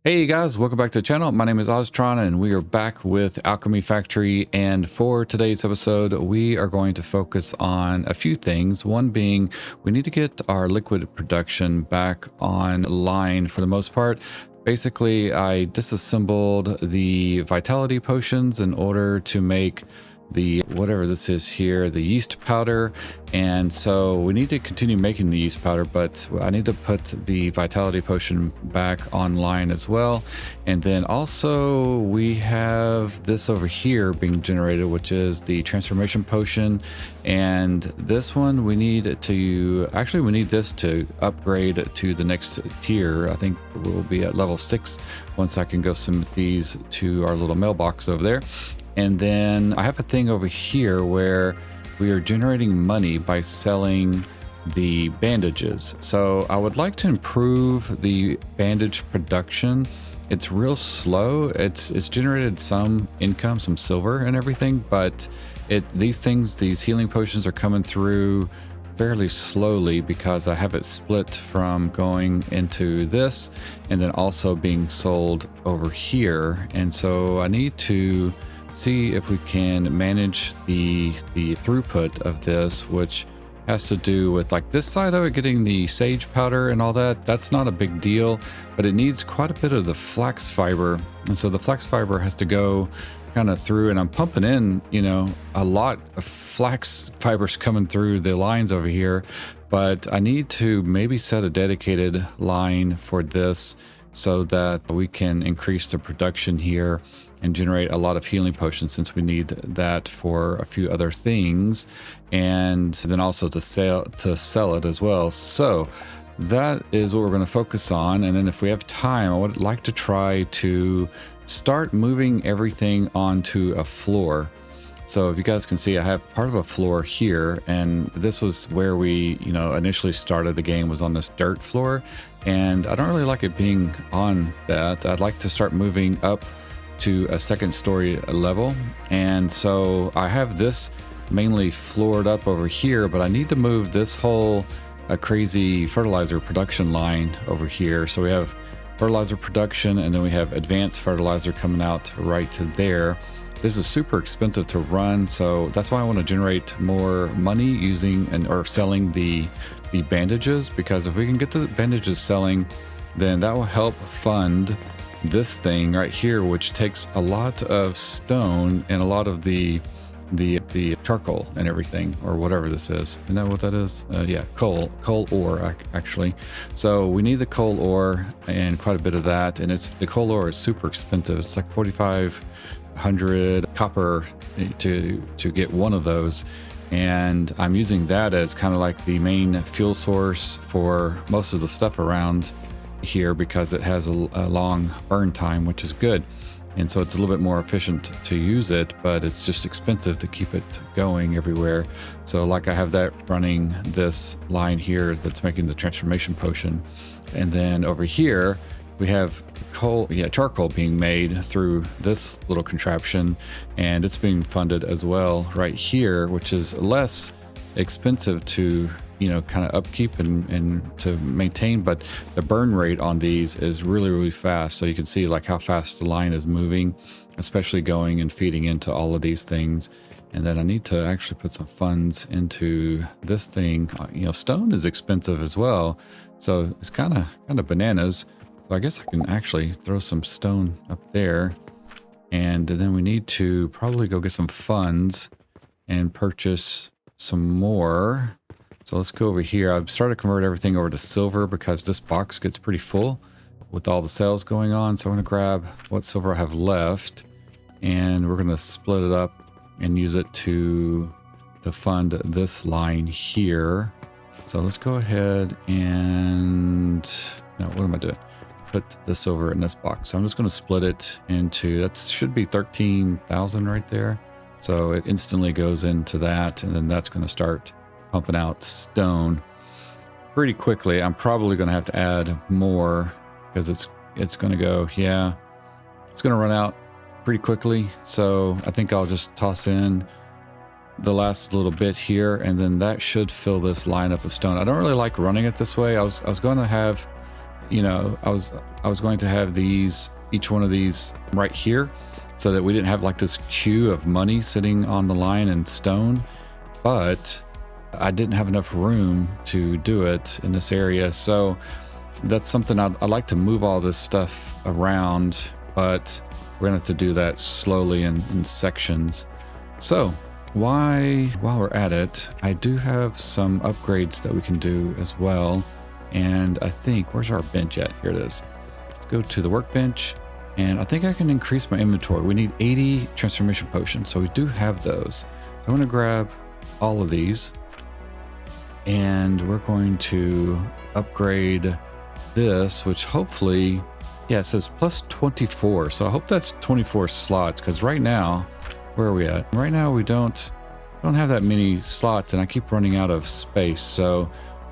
Hey guys, welcome back to the channel. My name is Oztron and we are back with Alchemy Factory, and for today's episode we are going to focus on a few things. One being we need to get our liquid production back online for the most part. Basically, I disassembled the vitality potions in order to make the whatever this is here, the yeast powder, and so we need to continue making the yeast powder, but I need to put the vitality potion back online as well. And then also we have this over here being generated, which is the transformation potion, and this one we need this to upgrade to the next tier. I think we'll be at level 6 once I can go submit these to our little mailbox over there. And then I have a thing over here where we are generating money by selling the bandages. So I would like to improve the bandage production. It's real slow. It's generated some income, some silver and everything, but these healing potions are coming through fairly slowly because I have it split from going into this and then also being sold over here. And so I need to see if we can manage the throughput of this, which has to do with like this side of it, getting the sage powder and all that. That's not a big deal, but it needs quite a bit of the flax fiber, and so the flax fiber has to go kind of through, and I'm pumping in, a lot of flax fibers coming through the lines over here, but I need to maybe set a dedicated line for this so that we can increase the production here and generate a lot of healing potions, since we need that for a few other things, and then also to sell it as well. So that is what we're going to focus on. And then if we have time, I would like to try to start moving everything onto a floor. So if you guys can see, I have part of a floor here, and this was where we initially started the game, was on this dirt floor, and I don't really like it being on that. I'd like to start moving up to a second story level, and so I have this mainly floored up over here, but I need to move this whole crazy fertilizer production line over here. So we have fertilizer production, and then we have advanced fertilizer coming out right to there. This is super expensive to run, so that's why I want to generate more money using or selling the bandages, because if we can get the bandages selling, then that will help fund this thing right here, which takes a lot of stone and a lot of the charcoal and everything, or whatever this is. Isn't that what that is? Yeah, coal ore actually. So we need the coal ore and quite a bit of that, and the coal ore is super expensive. It's like 4,500 copper to get one of those, and I'm using that as kind of like the main fuel source for most of the stuff around here, because it has a long burn time, which is good, and so it's a little bit more efficient to use it, but it's just expensive to keep it going everywhere. So like I have that running this line here that's making the transformation potion, and then over here we have charcoal being made through this little contraption, and it's being funded as well right here, which is less expensive to kind of upkeep and to maintain, but the burn rate on these is really fast. So you can see like how fast the line is moving, especially going and feeding into all of these things. And then I need to actually put some funds into this thing. Stone is expensive as well, so it's kind of bananas. So I guess I can actually throw some stone up there, and then we need to probably go get some funds and purchase some more. So let's go over here. I've started to convert everything over to silver because this box gets pretty full with all the sales going on. So I'm going to grab what silver I have left, and we're going to split it up and use it to fund this line here. So let's go ahead and what am I doing? Put the silver in this box. So I'm just going to split it into, that should be 13,000 right there. So it instantly goes into that, and then that's going to start pumping out stone pretty quickly. I'm probably going to have to add more because it's going to go, it's going to run out pretty quickly. So I think I'll just toss in the last little bit here, and then that should fill this line up of stone. I don't really like running it this way. I was going to have you know, I was going to have these, each one of these right here, so that we didn't have like this queue of money sitting on the line in stone, but I didn't have enough room to do it in this area. So that's something I'd like to move all this stuff around, but we're gonna have to do that slowly in sections. So while we're at it, I do have some upgrades that we can do as well. And I think, where's our bench at? Here it is. Let's go to the workbench, and I think I can increase my inventory. We need 80 transformation potions, so we do have those. So I'm gonna grab all of these, and we're going to upgrade this, which hopefully, yeah, it says plus 24. So I hope that's 24 slots, because right now, where are we at? Right now we don't have that many slots, and I keep running out of space. So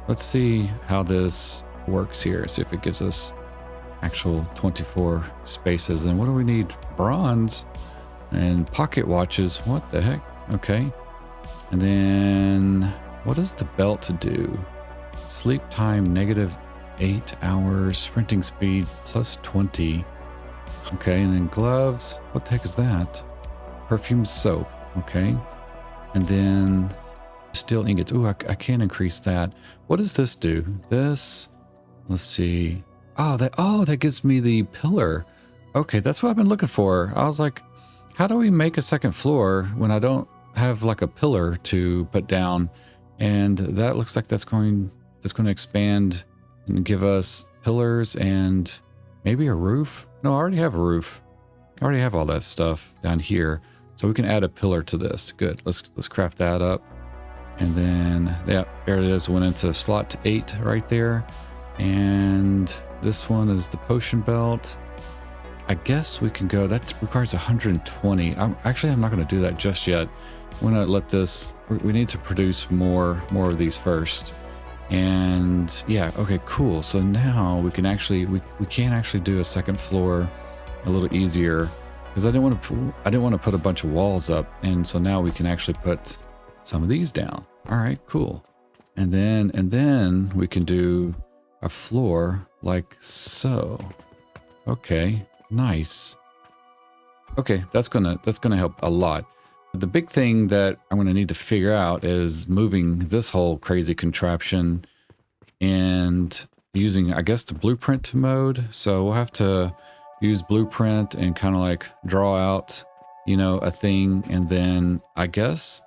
let's see how this works here. See if it gives us actual 24 spaces. And what do we need? Bronze and pocket watches. What the heck? Okay. And then what does the belt do? Sleep time -8 hours, sprinting speed plus 20. Okay, and then gloves. What the heck is that? Perfume soap. Okay. And then steel ingots. Ooh, I can increase that. What does this do? This, let's see. Oh, that gives me the pillar. Okay, that's what I've been looking for. I was like, how do we make a second floor when I don't have like a pillar to put down? And that looks like that's going to expand and give us pillars and maybe a roof. No, I already have a roof. I already have all that stuff down here. So we can add a pillar to this. Good. Let's craft that up. And then, yeah, there it is. Went into slot 8 right there. And this one is the potion belt. I guess we can go, that requires 120. I'm not going to do that just yet. I'm going to let this, we need to produce more of these first. And yeah, okay, cool. So now we can actually, we can actually do a second floor a little easier, because I didn't want to put a bunch of walls up. And so now we can actually put some of these down. All right, cool. And then we can do a floor like so. Okay, nice. Okay, that's gonna help a lot. The big thing that I'm gonna need to figure out is moving this whole crazy contraption and using, I guess, the blueprint mode. So we'll have to use blueprint and kind of like draw out, you know, a thing, and then I guess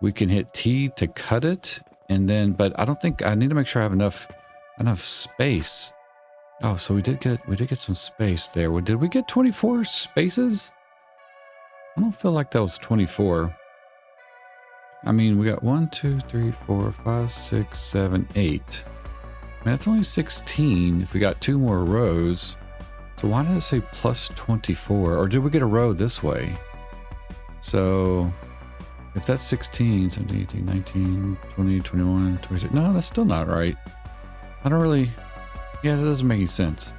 we can hit T to cut it, and then, but I don't think, I need to make sure I have enough space. Oh, so we did get some space there. Did we get 24 spaces? I don't feel like that was 24. I mean, we got 1, 2, 3, 4, 5, 6, 7, 8. I mean, that's only 16 if we got 2 more rows. So why did it say plus 24? Or did we get a row this way? So if that's 16, 17, 18, 19, 20, 21, 22. No, that's still not right. I don't really, yeah, that doesn't make any sense.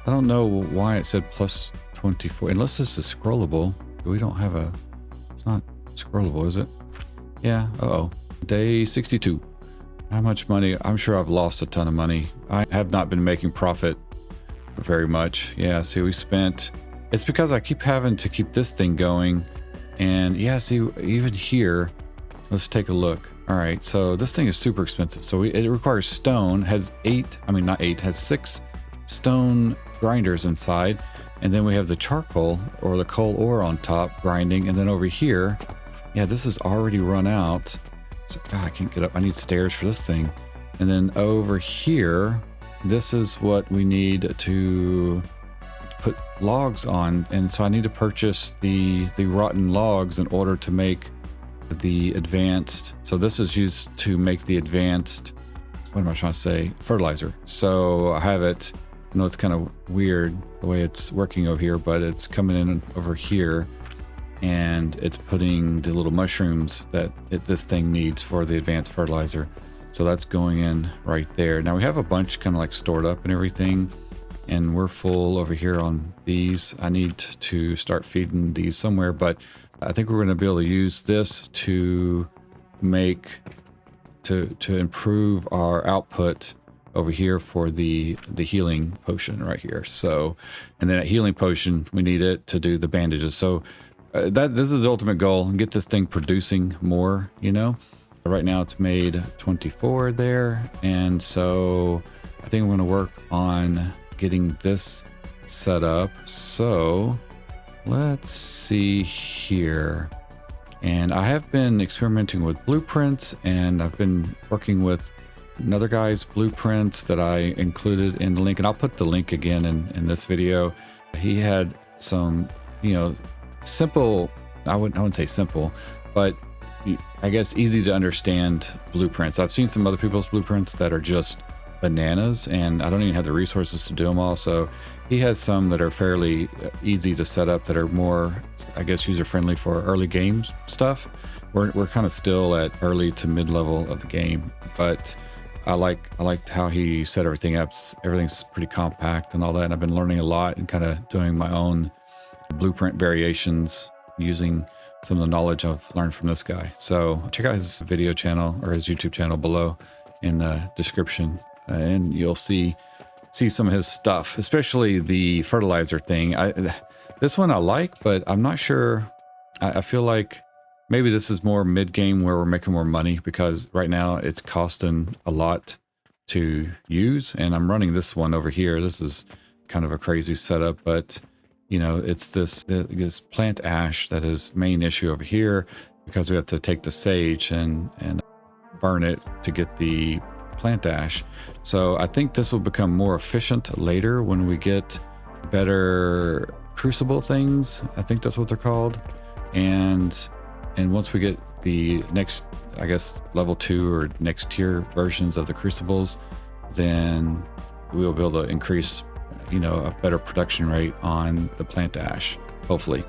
I don't know why it said plus 24, unless this is scrollable. We don't have a, it's not scrollable, is it? Yeah, uh-oh. Day 62. How much money? I'm sure I've lost a ton of money. I have not been making profit very much. Yeah, see, we spent, it's because I keep having to keep this thing going. And yeah, see, even here, let's take a look. All right, so this thing is super expensive. So it requires stone, has has 6 stone grinders inside. And then we have the charcoal or the coal ore on top grinding. And then over here, yeah, this is already run out. So, God, I can't get up. I need stairs for this thing. And then over here, this is what we need to put logs on. And so I need to purchase the rotten logs in order to make the advanced. So this is used to make the advanced, what am I trying to say? Fertilizer. So I have it, I know it's kind of weird the way it's working over here, but it's coming in over here and it's putting the little mushrooms that this thing needs for the advanced fertilizer. So that's going in right there. Now we have a bunch kind of like stored up and everything, and we're full over here on these. I need to start feeding these somewhere, but I think we're going to be able to use this to make, to improve our output over here for the healing potion right here. So, and then that healing potion, we need it to do the bandages. So this is the ultimate goal, get this thing producing more, you know. Right now it's made 24 there, and so I think I'm going to work on getting this set up. So let's see here. And I have been experimenting with blueprints, and I've been working with another guy's blueprints that I included in the link, and I'll put the link again in this video. He had some, you know, simple, I wouldn't say simple, but I guess easy to understand blueprints. I've seen some other people's blueprints that are just bananas, and I don't even have the resources to do them all. So he has some that are fairly easy to set up, that are more, I guess, user-friendly for early games stuff. We're kind of still at early to mid-level of the game, but I liked how he set everything up. Everything's pretty compact and all that, and I've been learning a lot and kind of doing my own blueprint variations using some of the knowledge I've learned from this guy. So check out his video channel or his YouTube channel below in the description, and you'll see some of his stuff, especially the fertilizer thing. This one I like, but I'm not sure. I feel like maybe this is more mid-game where we're making more money, because right now it's costing a lot to use, and I'm running this one over here. This is kind of a crazy setup, but you know, it's this plant ash that is main issue over here, because we have to take the sage and burn it to get the plant ash. So I think this will become more efficient later when we get better crucible things. I think that's what they're called. And once we get the next, I guess, level 2 or next tier versions of the crucibles, then we'll be able to increase, you know, a better production rate on the plant ash, hopefully.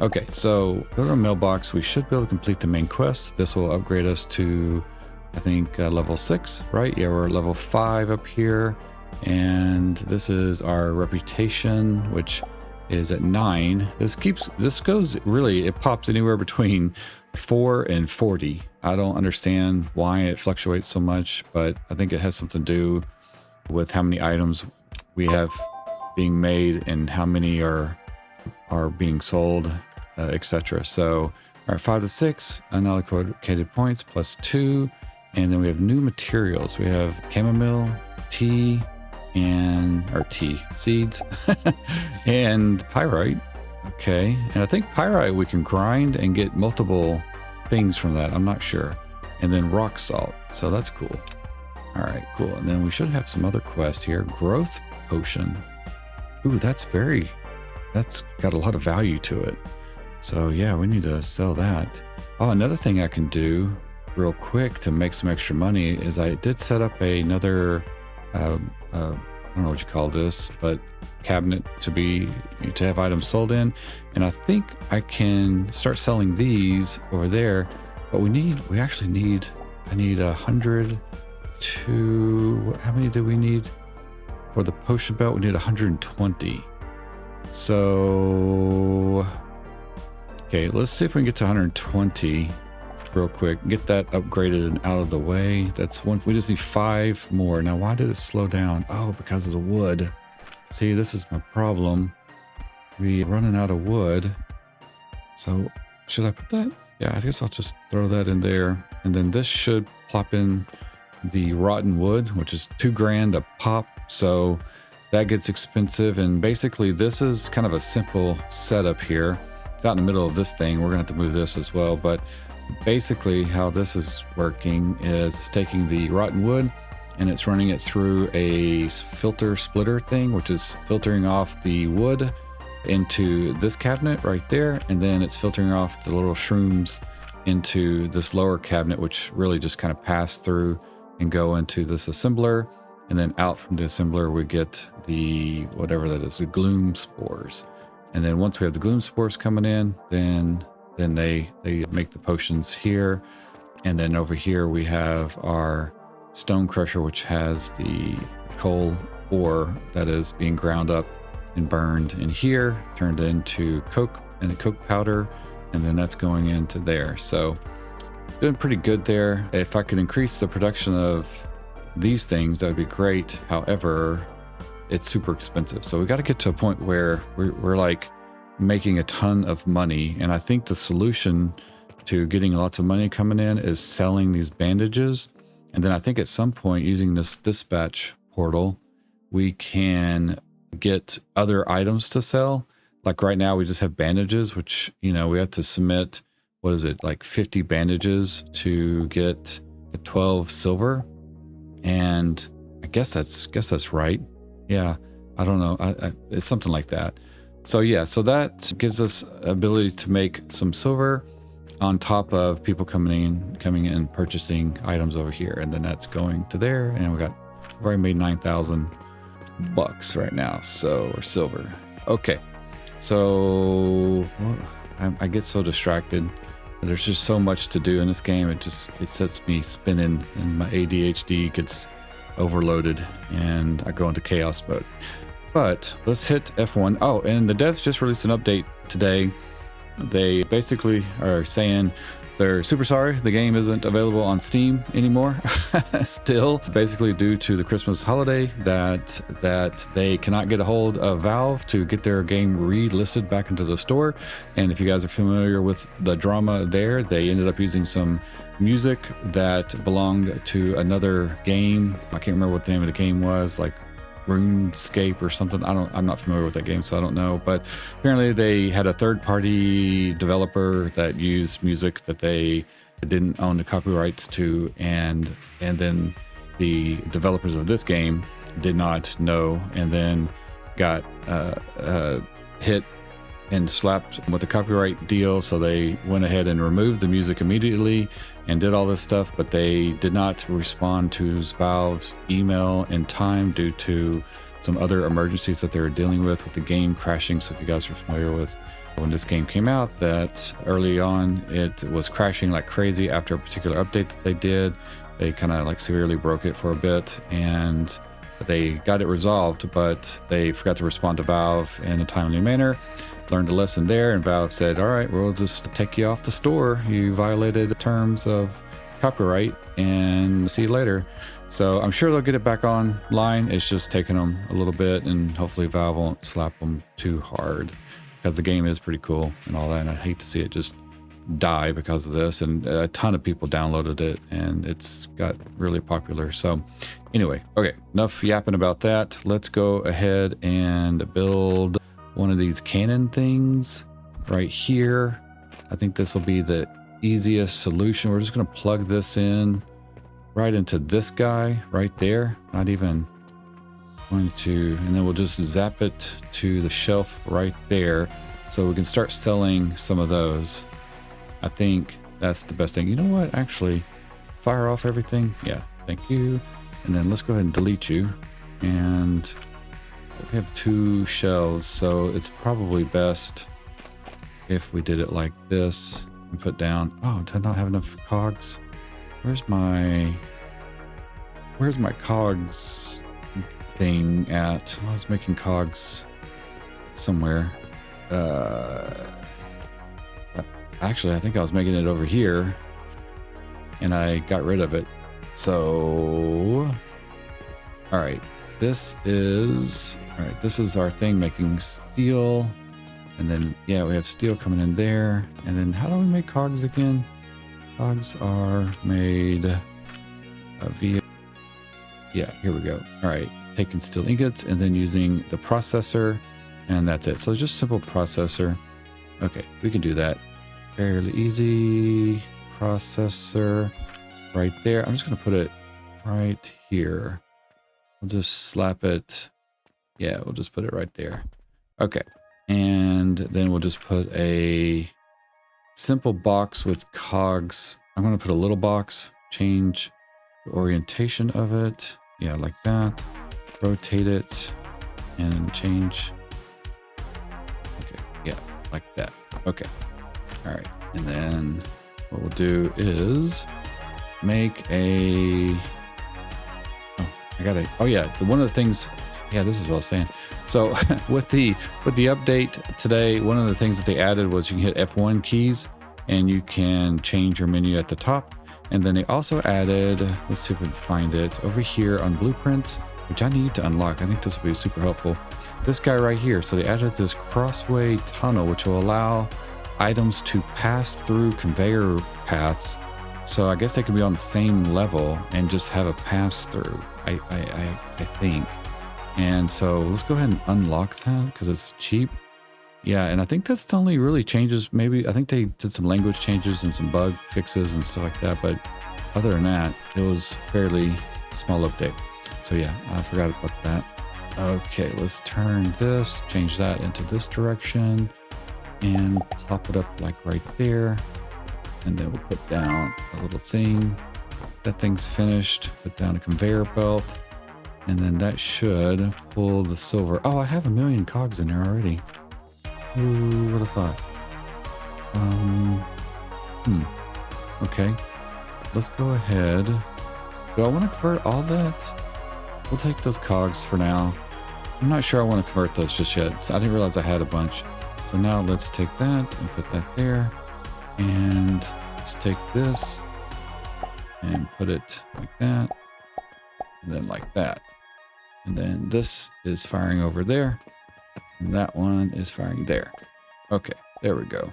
Okay, so go to our mailbox. We should be able to complete the main quest. This will upgrade us to, I think, level 6, right? Yeah, we're level 5 up here, and this is our reputation, which is at 9. This goes really, it pops anywhere between 4 and 40. I don't understand why it fluctuates so much, but I think it has something to do with how many items we have being made and how many are being sold, etc. So our 5 to 6 unallocated points plus 2, and then we have new materials. We have chamomile, tea, seeds, and pyrite. Okay, and I think pyrite we can grind and get multiple things from that. I'm not sure. And then rock salt. So that's cool. All right, cool. And then we should have some other quests here. Growth potion. Ooh, that's got a lot of value to it. So yeah, we need to sell that. Oh, another thing I can do real quick to make some extra money is I did set up another, I don't know what you call this, but cabinet to have items sold in. And I think I can start selling these over there, but I need 100 to, how many do we need? For the potion belt, we need 120. So, okay, let's see if we can get to 120 real quick. Get that upgraded and out of the way. That's one. We just need 5 more. Now, why did it slow down? Oh, because of the wood. See, this is my problem. We're running out of wood. So, should I put that? Yeah, I guess I'll just throw that in there. And then this should plop in the rotten wood, which is $2,000 a pop. So that gets expensive. And basically this is kind of a simple setup here. It's out in the middle of this thing. We're gonna have to move this as well. But basically how this is working is it's taking the rotten wood and it's running it through a filter splitter thing, which is filtering off the wood into this cabinet right there. And then it's filtering off the little shrooms into this lower cabinet, which really just kind of pass through and go into this assembler. And then out from the assembler, we get the, whatever that is, the gloom spores. And then once we have the gloom spores coming in, then they make the potions here. And then over here, we have our stone crusher, which has the coal ore that is being ground up and burned in here, turned into coke and the coke powder. And then that's going into there. So doing pretty good there. If I could increase the production of these things, that would be great. However, it's super expensive. So we got to get to a point where we're like making a ton of money. And I think the solution to getting lots of money coming in is selling these bandages. And then I think at some point, using this dispatch portal, we can get other items to sell. Like right now we just have bandages, which, you know, we have to submit, what is it, like 50 bandages to get 12 silver. And I guess that's right. Yeah, I don't know. It's something like that. So yeah, so that gives us ability to make some silver on top of people coming in and purchasing items over here. And then that's going to there. And we've already made 9,000 bucks right now. So, or silver. Okay. So I get so distracted. There's just so much to do in this game. It sets me spinning and my ADHD gets overloaded and I go into chaos mode. But let's hit F1. Oh, and the devs just released an update today. They basically are saying they're super sorry the game isn't available on Steam anymore. Still, basically due to the Christmas holiday, that they cannot get a hold of Valve to get their game relisted back into the store. And if you guys are familiar with the drama there, they ended up using some music that belonged to another game. I can't remember what the name of the game was, like RuneScape or something. I'm not familiar with that game, so I don't know. But apparently they had a third-party developer that used music that they didn't own the copyrights to, and then the developers of this game did not know, and then got hit and slapped with the copyright deal. So they went ahead and removed the music immediately and did all this stuff, but they did not respond to Valve's email in time due to some other emergencies that they were dealing with the game crashing. So if you guys are familiar with when this game came out, that early on it was crashing like crazy after a particular update that they did. They kind of like severely broke it for a bit, and they got it resolved, but they forgot to respond to Valve in a timely manner. Learned a lesson there, and Valve said, all right, we'll just take you off the store. You violated the terms of copyright, and see you later. So I'm sure they'll get it back online. It's just taking them a little bit, and hopefully Valve won't slap them too hard, because the game is pretty cool and all that, and I hate to see it just die because of this. And a ton of people downloaded it, and it's got really popular. So anyway, okay, enough yapping about that. Let's go ahead and build one of these cannon things right here. I think this will be the easiest solution. We're just going to plug this in right into this guy right there. Not even going to, and then we'll just zap it to the shelf right there, so we can start selling some of those. I think that's the best thing. You know what? Actually, fire off everything. Yeah, thank you. And then let's go ahead and delete you. And we have 2 shelves, so it's probably best if we did it like this and put down. Oh, did I not have enough cogs? Where's my cogs thing at? I was making cogs somewhere. Actually, I think I was making it over here, and I got rid of it. So, all right. This is our thing, making steel. And then, yeah, we have steel coming in there. And then how do we make cogs again? Cogs are made via, yeah, here we go. All right, taking steel ingots and then using the processor, and that's it. So just simple processor. Okay, we can do that fairly easy. Processor right there. I'm just gonna put it right here. We'll just slap it. Yeah, we'll just put it right there. Okay. And then we'll just put a simple box with cogs. I'm going to put a little box, change the orientation of it. Yeah, like that. Rotate it and change. Okay. Yeah, like that. Okay. All right. And then what we'll do is make a... Oh yeah, one of the things, yeah, this is what I was saying. So with the update today, one of the things that they added was you can hit F1 keys and you can change your menu at the top. And then they also added, let's see if we can find it, over here on blueprints, which I need to unlock. I think this will be super helpful. This guy right here. So they added this crossway tunnel, which will allow items to pass through conveyor paths. So I guess they could be on the same level and just have a pass through, I think. And so let's go ahead and unlock that because it's cheap. Yeah, and I think that's the only really changes. Maybe I think they did some language changes and some bug fixes and stuff like that. But other than that, it was fairly small update. So yeah, I forgot about that. Okay, let's turn this, change that into this direction and plop it up like right there. And then we'll put down a little thing. That thing's finished. Put down a conveyor belt. And then that should pull the silver. Oh, I have 1,000,000 cogs in there already. Who would have thought? Okay. Let's go ahead. Do I want to convert all that? We'll take those cogs for now. I'm not sure I want to convert those just yet. So I didn't realize I had a bunch. So now let's take that and put that there. And let's take this and put it like that. And then like that. And then this is firing over there. And that one is firing there. Okay, there we go.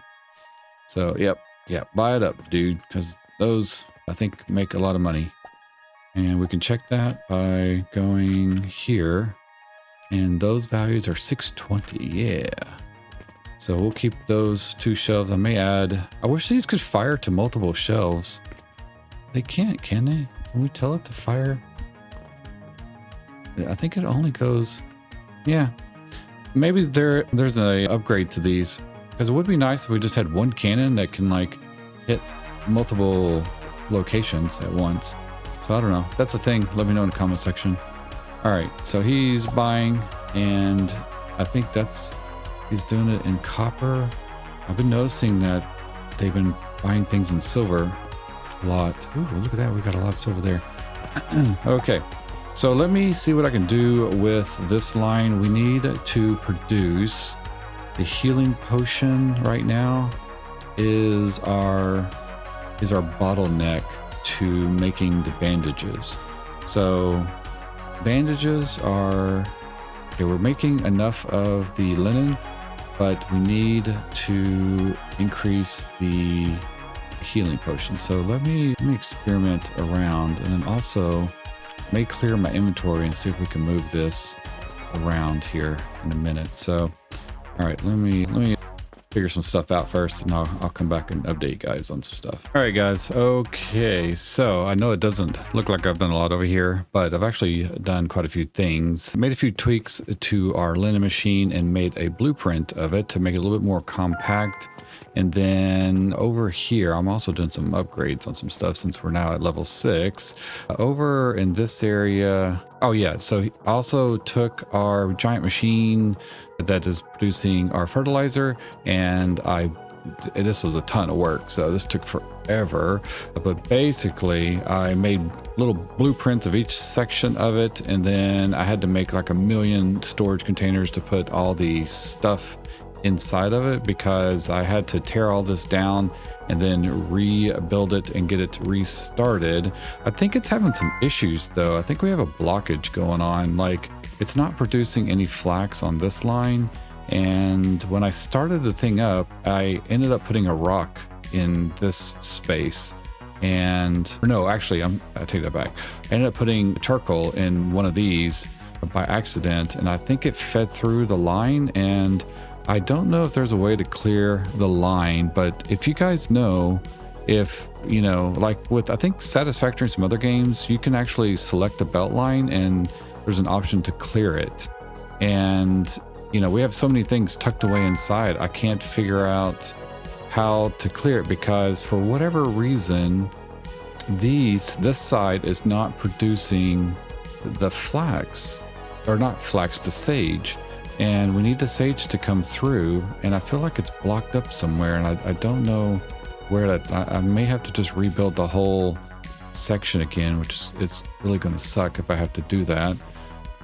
So, yep, buy it up, dude, because those, I think, make a lot of money. And we can check that by going here. And those values are 620, yeah. So we'll keep those 2 shelves. I may add, I wish these could fire to multiple shelves. They can't, can they? Can we tell it to fire? I think it only goes, yeah. Maybe there's a upgrade to these, because it would be nice if we just had one cannon that can like hit multiple locations at once. So I don't know. That's the thing. Let me know in the comment section. All right, so he's buying, and I think he's doing it in copper. I've been noticing that they've been buying things in silver a lot. Ooh, look at that. We got a lot of silver there. Okay. So let me see what I can do with this line. We need to produce the healing potion right now is our bottleneck to making the bandages. So bandages are, okay, we're making enough of the linen, but we need to increase the healing potion. So let me experiment around, and then also may clear my inventory and see if we can move this around here in a minute. So, all right, let me figure some stuff out first, and I'll come back and update you guys on some stuff. All right, guys. Okay, so I know it doesn't look like I've done a lot over here, but I've actually done quite a few things. Made a few tweaks to our linen machine and made a blueprint of it to make it a little bit more compact. And then over here, I'm also doing some upgrades on some stuff since we're now at level 6. Over in this area, oh yeah, so he also took our giant machine that is producing our fertilizer, and this was a ton of work, so this took forever. But basically, I made little blueprints of each section of it, and then I had to make like 1,000,000 storage containers to put all the stuff inside of it, because I had to tear all this down and then rebuild it and get it restarted. I think it's having some issues though. I think we have a blockage going on. Like, it's not producing any flax on this line. And when I started the thing up, I ended up putting a rock in this space. And no, actually, I take that back. I ended up putting charcoal in one of these by accident, and I think it fed through the line, and I don't know if there's a way to clear the line. But if you guys know, if you know, like with I think Satisfactory and some other games, you can actually select a belt line and there's an option to clear it. And you know, we have so many things tucked away inside, I can't figure out how to clear it, because for whatever reason this side is not producing the flax, or not flax, the sage. And we need the sage to come through, and I feel like it's blocked up somewhere, and I don't know where that. I may have to just rebuild the whole section again, which it's really going to suck if I have to do that.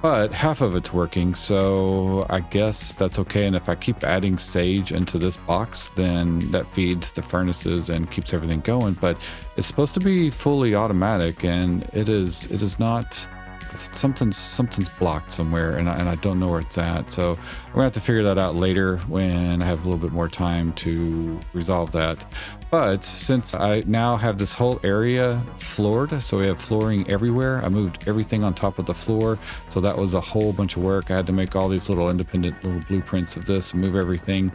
but half of it's working, so I guess that's okay. And if I keep adding sage into this box, then that feeds the furnaces and keeps everything going. But it's supposed to be fully automatic, and it is not. Something's blocked somewhere, and I don't know where it's at. So we're gonna have to figure that out later when I have a little bit more time to resolve that. But since I now have this whole area floored, so we have flooring everywhere, I moved everything on top of the floor. So that was a whole bunch of work. I had to make all these little independent little blueprints of this, move everything.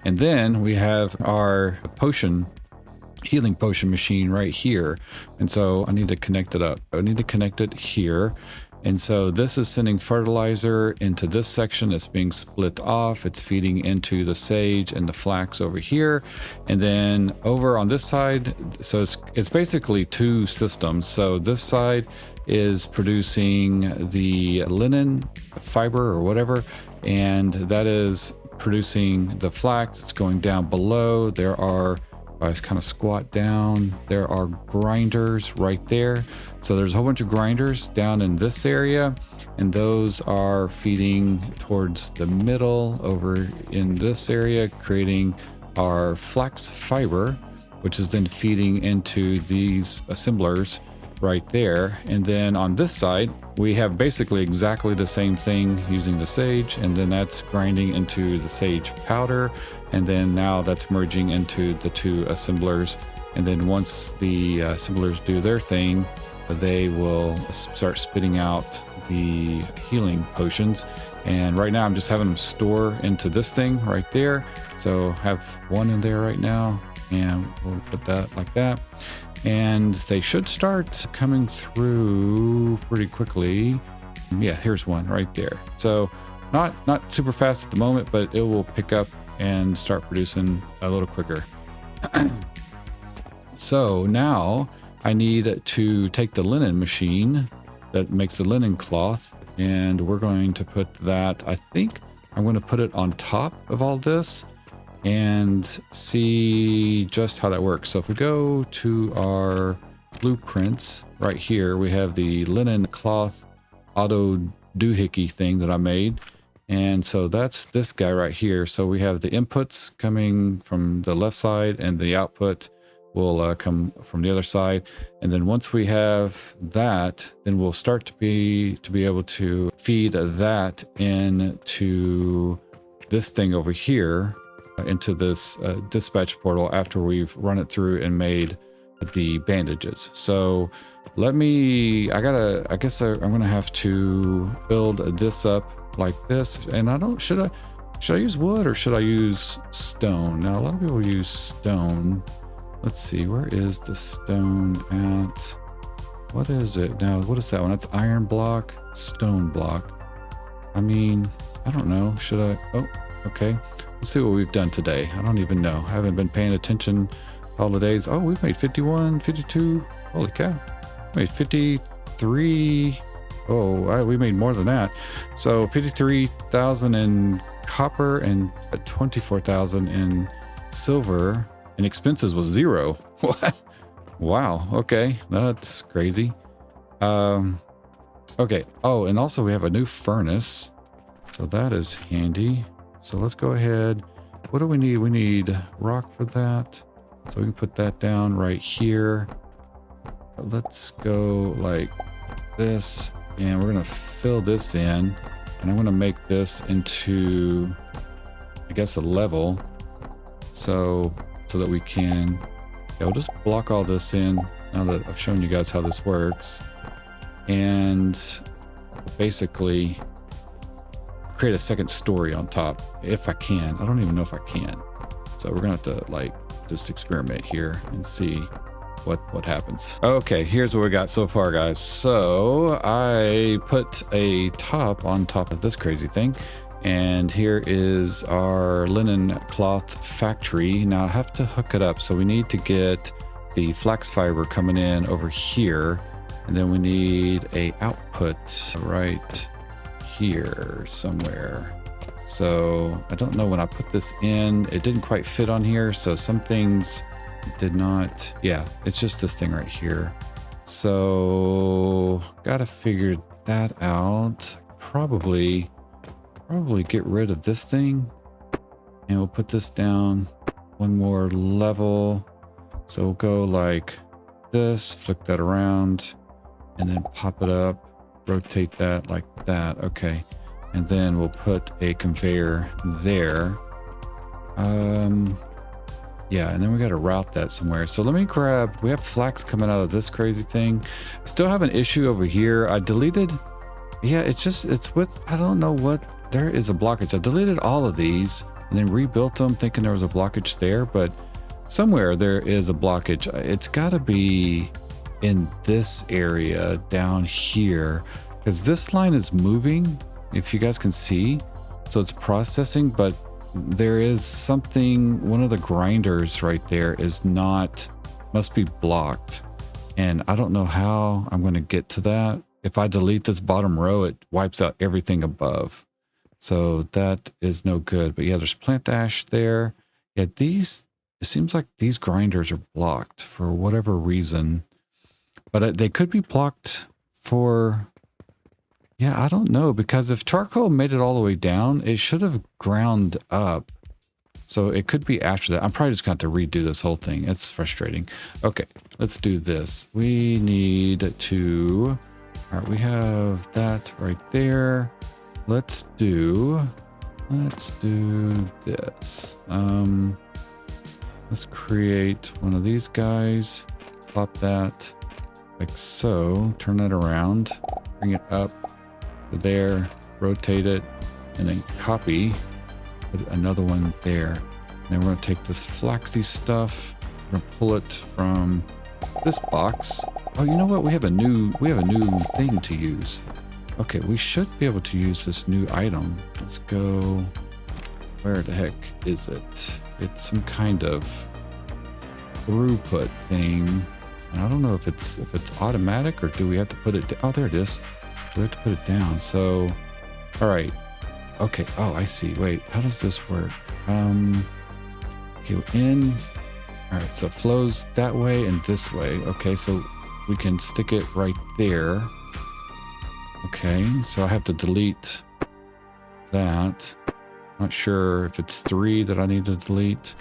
And then we have our healing potion machine right here, and so I need to connect it up. I need to connect it here, and so this is sending fertilizer into this section. It's being split off. It's feeding into the sage and the flax over here, and then over on this side, so it's basically two systems. So this side is producing the linen fiber or whatever, and that is producing the flax. It's going down below. There are, I kind of squat down, there are grinders right there. So there's a whole bunch of grinders down in this area, and those are feeding towards the middle over in this area, creating our flax fiber, which is then feeding into these assemblers right there. And then on this side, we have basically exactly the same thing using the sage, and then that's grinding into the sage powder. And then now that's merging into the two assemblers. And then once the assemblers do their thing, they will start spitting out the healing potions. And right now I'm just having them store into this thing right there. So have one in there right now, and we'll put that like that. And they should start coming through pretty quickly. Yeah, here's one right there. So not super fast at the moment, but it will pick up and start producing a little quicker. So now I need to take the linen machine that makes the linen cloth, and we're going to put that, I think I'm going to put it on top of all this and see just how that works. So if we go to our blueprints right here, we have the linen cloth auto doohickey thing that I made. And so that's this guy right here. So we have the inputs coming from the left side, and the output will come from the other side. And then once we have that, then we'll start to be able to feed that into this thing over here, into this dispatch portal after we've run it through and made the bandages. So let me, I guess I'm gonna have to build this up like this. And should I use wood or should I use stone? Now a lot of people use stone. Let's see, where is the stone at? What is it now? What is that one? That's iron block, stone block. I mean, I don't know. Should I? Oh, okay. Let's see what we've done today. I don't even know. I haven't been paying attention all the days. Oh, we've made 51, 52. Holy cow. We made 53. Oh, we made more than that. So 53,000 in copper and 24,000 in silver, and expenses was 0. What? Wow. Okay. That's crazy. Okay. Oh, and also we have a new furnace. So that is handy. So let's go ahead. What do we need? We need rock for that. So we can put that down right here. Let's go like this, and we're going to fill this in, and I'm going to make this into, I guess, a level. So that we can, yeah, we'll just block all this in now that I've shown you guys how this works, and basically create a second story on top if I can. I don't even know if I can. So we're gonna have to like just experiment here and see what happens. Okay, here's what we got so far, guys. So I put a top on top of this crazy thing, and here is our linen cloth factory. Now I have to hook it up, so we need to get the flax fiber coming in over here, and then we need a output right here somewhere. So I don't know, when I put this in, it didn't quite fit on here, so some things did not. Yeah, it's just this thing right here. So gotta figure that out. probably get rid of this thing, and we'll put this down one more level. So we'll go like this, flick that around, and then pop it up, rotate that like that. Okay. And then we'll put a conveyor there. Yeah, and then we got to route that somewhere. So let me grab, we have flax coming out of this crazy thing. Still have an issue over here. I deleted, yeah, it's with, I don't know what, there is a blockage. I deleted all of these and then rebuilt them thinking there was a blockage there, but somewhere there is a blockage. It's got to be in this area down here, because this line is moving, if you guys can see. So it's processing, but there is something, one of the grinders right there is not, must be blocked. And I don't know how I'm going to get to that. If I delete this bottom row, it wipes out everything above. So that is no good. But yeah, there's plant ash there. Yeah, these, it seems like these grinders are blocked for whatever reason. But they could be blocked for, yeah, I don't know, because if charcoal made it all the way down, it should have ground up. So it could be after that. I'm probably just going to have to redo this whole thing. It's frustrating. Okay, let's do this. We need to, all right, we have that right there. Let's do this. Let's create one of these guys. Plop that like so. Turn that around. Bring it up. There, rotate it, and then copy, put another one there. And then we're going to take this flaxy stuff, we're going to pull it from this box. Oh, you know what? We have a new thing to use. Okay, we should be able to use this new item. Let's go. Where the heck is it? It's some kind of throughput thing. And I don't know if it's automatic or do we have to put it. Oh, there it is. We have to put it down. So, all right. Okay. Oh, I see. Wait, how does this work? Okay, in. All right. So it flows that way and this way. Okay. So we can stick it right there. Okay. So I have to delete that. Not sure if it's 3 that I need to delete.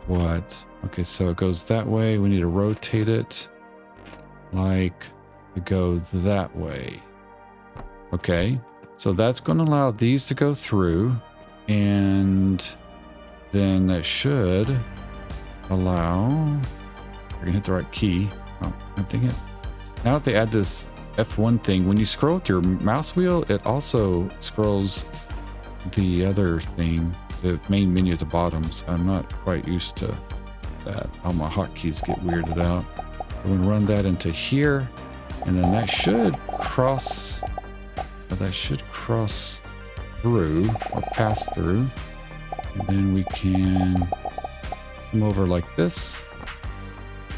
What? Okay. So it goes that way. We need to rotate it like to go that way. Okay, so that's going to allow these to go through, and then that should allow, we're gonna hit the right key. Oh, I'm thinking now that they add this F1 thing, when you scroll with your mouse wheel, it also scrolls the other thing, the main menu at the bottom. So I'm not quite used to that. All my hotkeys get weirded out. So we run that into here, and then that should cross. That should cross through or pass through, and then we can come over like this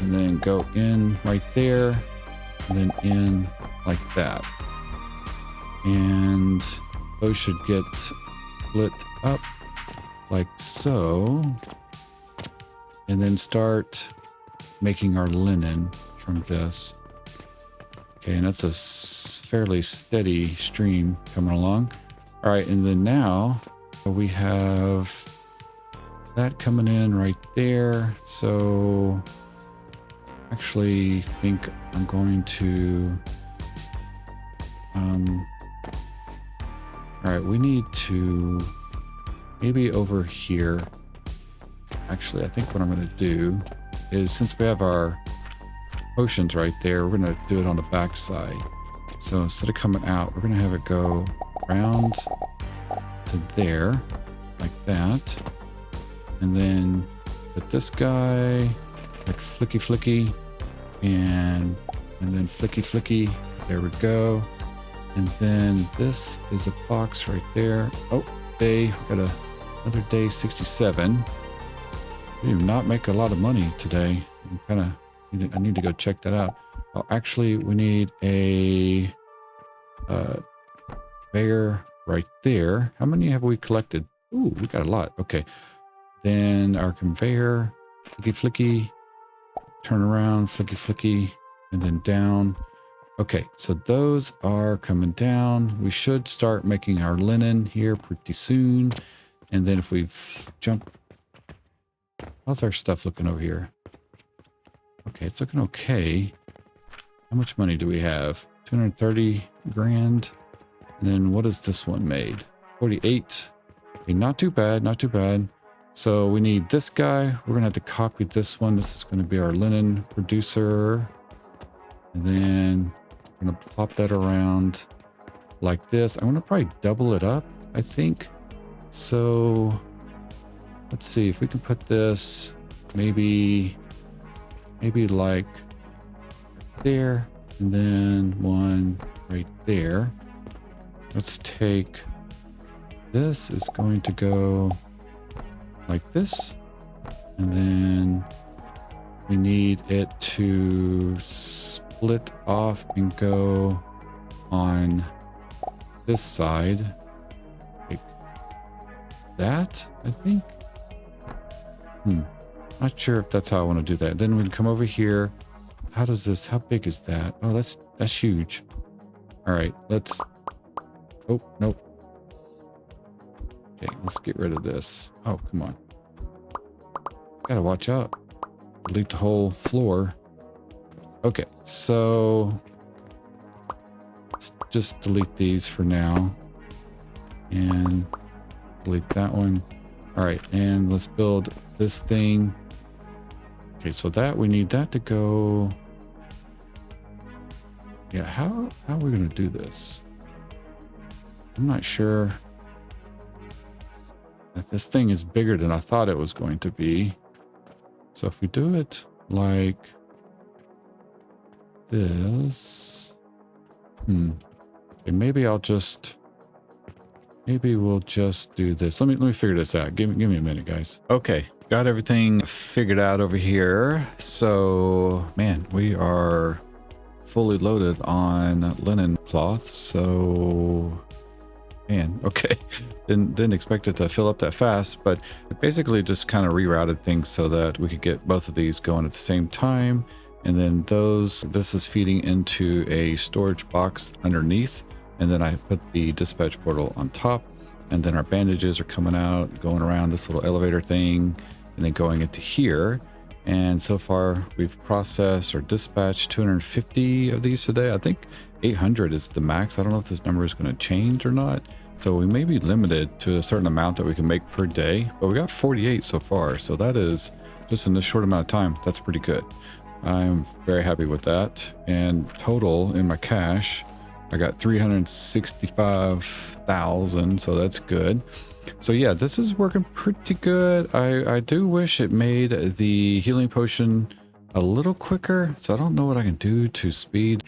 and then go in right there and then in like that, and those should get split up like so, and then start making our linen from this. Okay, and that's a fairly steady stream coming along. All right, and then now we have that coming in right there. So actually think I'm going to, all right, we need to maybe over here. Actually, I think what I'm going to do is, since we have our potions right there, we're going to do it on the back side. So instead of coming out, we're going to have it go around to there like that, and then put this guy like flicky and then flicky. There we go. And then this is a box right there. Oh, we got another day 67. We did not make a lot of money today. I need to go check that out. Oh, actually, we need a conveyor right there. How many have we collected? Ooh, we got a lot. Okay. Then our conveyor, flicky, turn around, flicky, and then down. Okay, so those are coming down. We should start making our linen here pretty soon. And then if we jump... How's our stuff looking over here? Okay, it's looking okay. How much money do we have? 230 grand. And then what is this one made? 48. Okay, not too bad, not too bad. So we need this guy. We're going to have to copy this one. This is going to be our linen producer. And then I'm going to plop that around like this. I'm going to probably double it up, I think. So let's see if we can put this maybe like there, and then one right there. Let's take this is going to go like this, and then we need it to split off and go on this side like that, I think. Not sure if that's how I want to do that. Then we can come over here. How does this, how big is that? Oh, that's huge. All right, let's, oh, nope. Okay, let's get rid of this. Oh, come on. Gotta watch out. Delete the whole floor. Okay, so let's just delete these for now. And delete that one. All right, and let's build this thing. Okay, so that we need that to go. Yeah, how are we gonna do this? I'm not sure. This thing is bigger than I thought it was going to be. So if we do it like this, okay, maybe we'll just do this. Let me figure this out. Give me a minute, guys. Okay, got everything figured out over here. So, man, we are fully loaded on linen cloth. So, man, okay. Didn't expect it to fill up that fast, but it basically just kind of rerouted things so that we could get both of these going at the same time. And then this is feeding into a storage box underneath. And then I put the dispatch portal on top, and then our bandages are coming out, going around this little elevator thing, and then going into here. And so far we've processed or dispatched 250 of these today. I think 800 is the max. I don't know if this number is going to change or not. So we may be limited to a certain amount that we can make per day, but we got 48 so far. So that is just in this short amount of time. That's pretty good. I'm very happy with that. And total in my cash, I got 365,000, so that's good. So yeah, this is working pretty good. I do wish it made the healing potion a little quicker, so I don't know what I can do to speed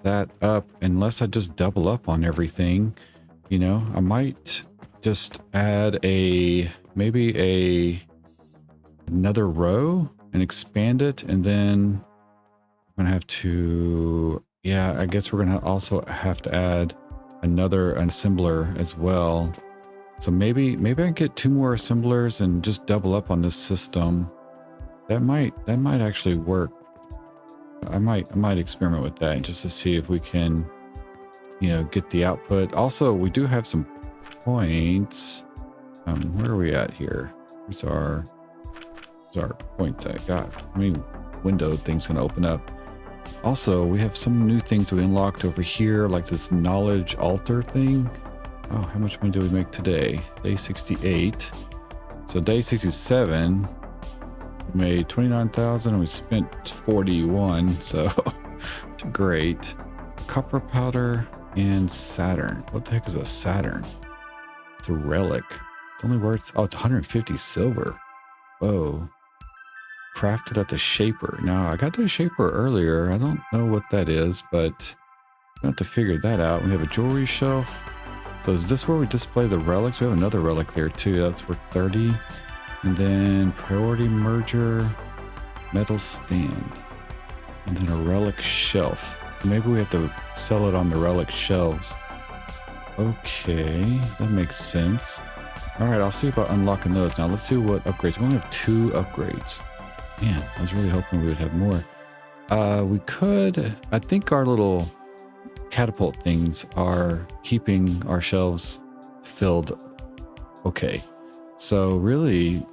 that up unless I just double up on everything. You know, I might just add maybe another row and expand it, and then I'm gonna have to, yeah, I guess we're gonna also have to add an assembler as well. So maybe I can get 2 more assemblers and just double up on this system. That might actually work. I might experiment with that just to see if we can, you know, get the output. Also, we do have some points. Where are we at here? Where's our points at? God, I mean, window thing's gonna open up. Also, we have some new things we unlocked over here, like this knowledge altar thing. Oh, how much money did we make today? Day 68. So day 67, we made 29,000 and we spent 41. So great. Copper powder and Saturn. What the heck is a Saturn? It's a relic. It's only worth, oh, it's 150 silver. Whoa. Crafted at the Shaper. Now, I got the Shaper earlier. I don't know what that is, but we have to figure that out. We have a jewelry shelf. So is this where we display the relics? We have another relic there too. That's worth 30. And then priority merger, metal stand, and then a relic shelf. Maybe we have to sell it on the relic shelves. Okay, that makes sense. All right, I'll see about unlocking those. Now let's see what upgrades. We only have 2 upgrades. Man, I was really hoping we would have more. We could, I think our little catapult things are keeping our shelves filled. Okay. So really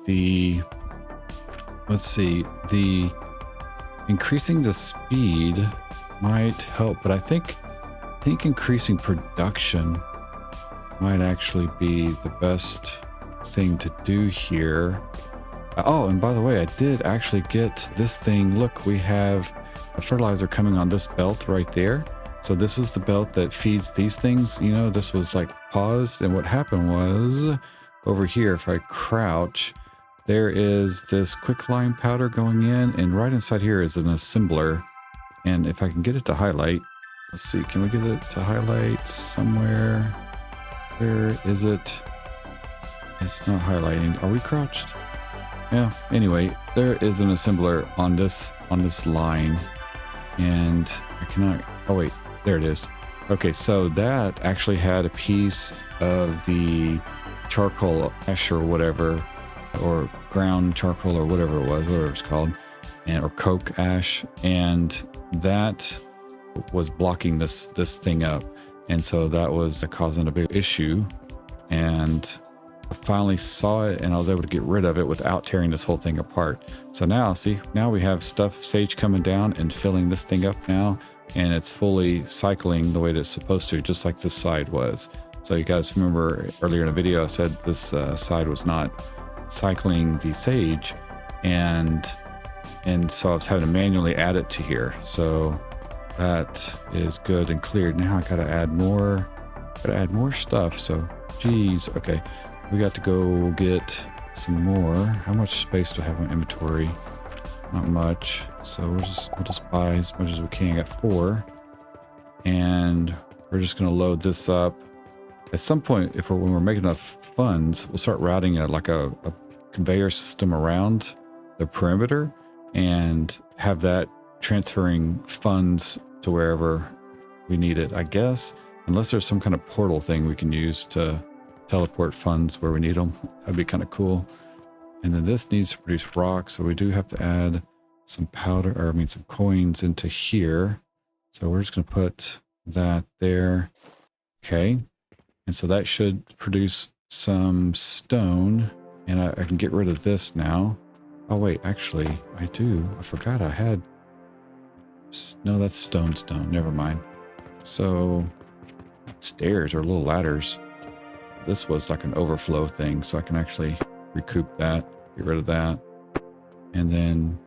let's see, the increasing the speed might help, but I think increasing production might actually be the best thing to do here. Oh, and by the way, I did actually get this thing. Look, we have a fertilizer coming on this belt right there. So this is the belt that feeds these things. You know, this was like paused, and what happened was over here, if I crouch, there is this quicklime powder going in, and right inside here is an assembler. And if I can get it to highlight, let's see, can we get it to highlight somewhere? Where is it? It's not highlighting. Are we crouched? Yeah, anyway, there is an assembler on this line, and I cannot, oh wait, there it is. Okay, so that actually had a piece of the charcoal ash or whatever, or ground charcoal or whatever it was, whatever it's called, and or coke ash, and that was blocking this thing up, and so that was causing a big issue. And I finally saw it, and I was able to get rid of it without tearing this whole thing apart. So now, see, now we have sage coming down and filling this thing up now, and it's fully cycling the way that it's supposed to, just like this side was. So you guys remember earlier in the video I said this side was not cycling the sage, and so I was having to manually add it to here. So that is good and cleared. Now I gotta add more stuff. So geez, okay, we got to go get some more. How much space do I have in inventory? Not much, so we'll just buy as much as we can. I got 4, and we're just gonna load this up. At some point, when we're making enough funds, we'll start routing like a conveyor system around the perimeter and have that transferring funds to wherever we need it, I guess, unless there's some kind of portal thing we can use to teleport funds where we need them. That'd be kind of cool. And then this needs to produce rock, so we do have to add some powder, or I mean some coins into here. So we're just going to put that there. Okay. And so that should produce some stone, and I can get rid of this now. Oh wait, actually I do. I forgot I had, no, that's stone, never mind. So stairs or little ladders. This was like an overflow thing, so I can actually recoup that, get rid of that. And then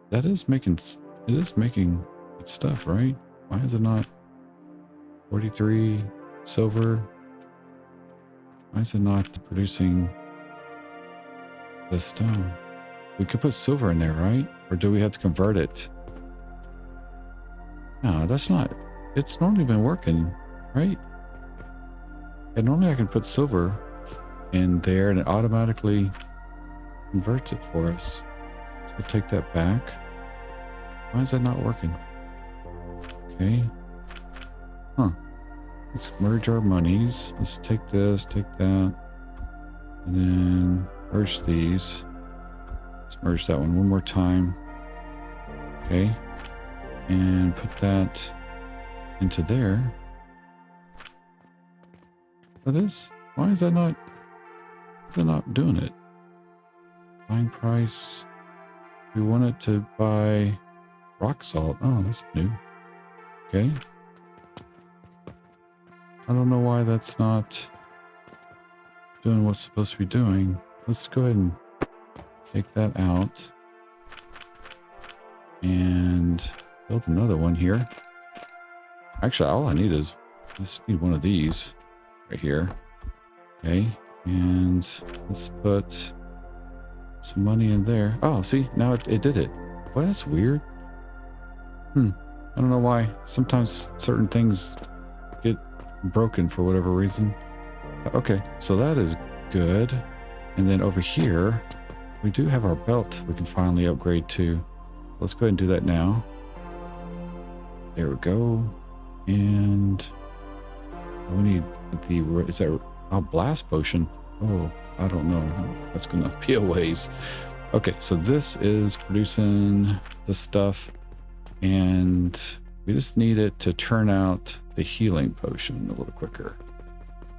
that is making, it is making its stuff, right? Why is it not 43 silver? Why is it not producing the stone? We could put silver in there, right? Or do we have to convert it? No, that's not, it's normally been working, right? And normally I can put silver in there and it automatically converts it for us. So we'll take that back. Why is that not working? Okay. Huh. Let's merge our monies. Let's take this, take that, and then merge these. Let's merge that one more time. Okay. And put that into there. That is, why is that not doing it? Buying price. We want it to buy rock salt. Oh, that's new. Okay. I don't know why that's not doing what's supposed to be doing. Let's go ahead and take that out and build another one here. Actually, all I need is, I just need one of these right here. Okay, and let's put some money in there. Oh, see, now it did it. Well, that's weird. I don't know why. Sometimes certain things get broken for whatever reason. Okay, so that is good. And then over here, we do have our belt we can finally upgrade to. Let's go ahead and do that now. There we go. And we need the, is that a blast potion? Oh, I don't know. That's gonna be a ways. Okay, so this is producing the stuff. And we just need it to turn out the healing potion a little quicker.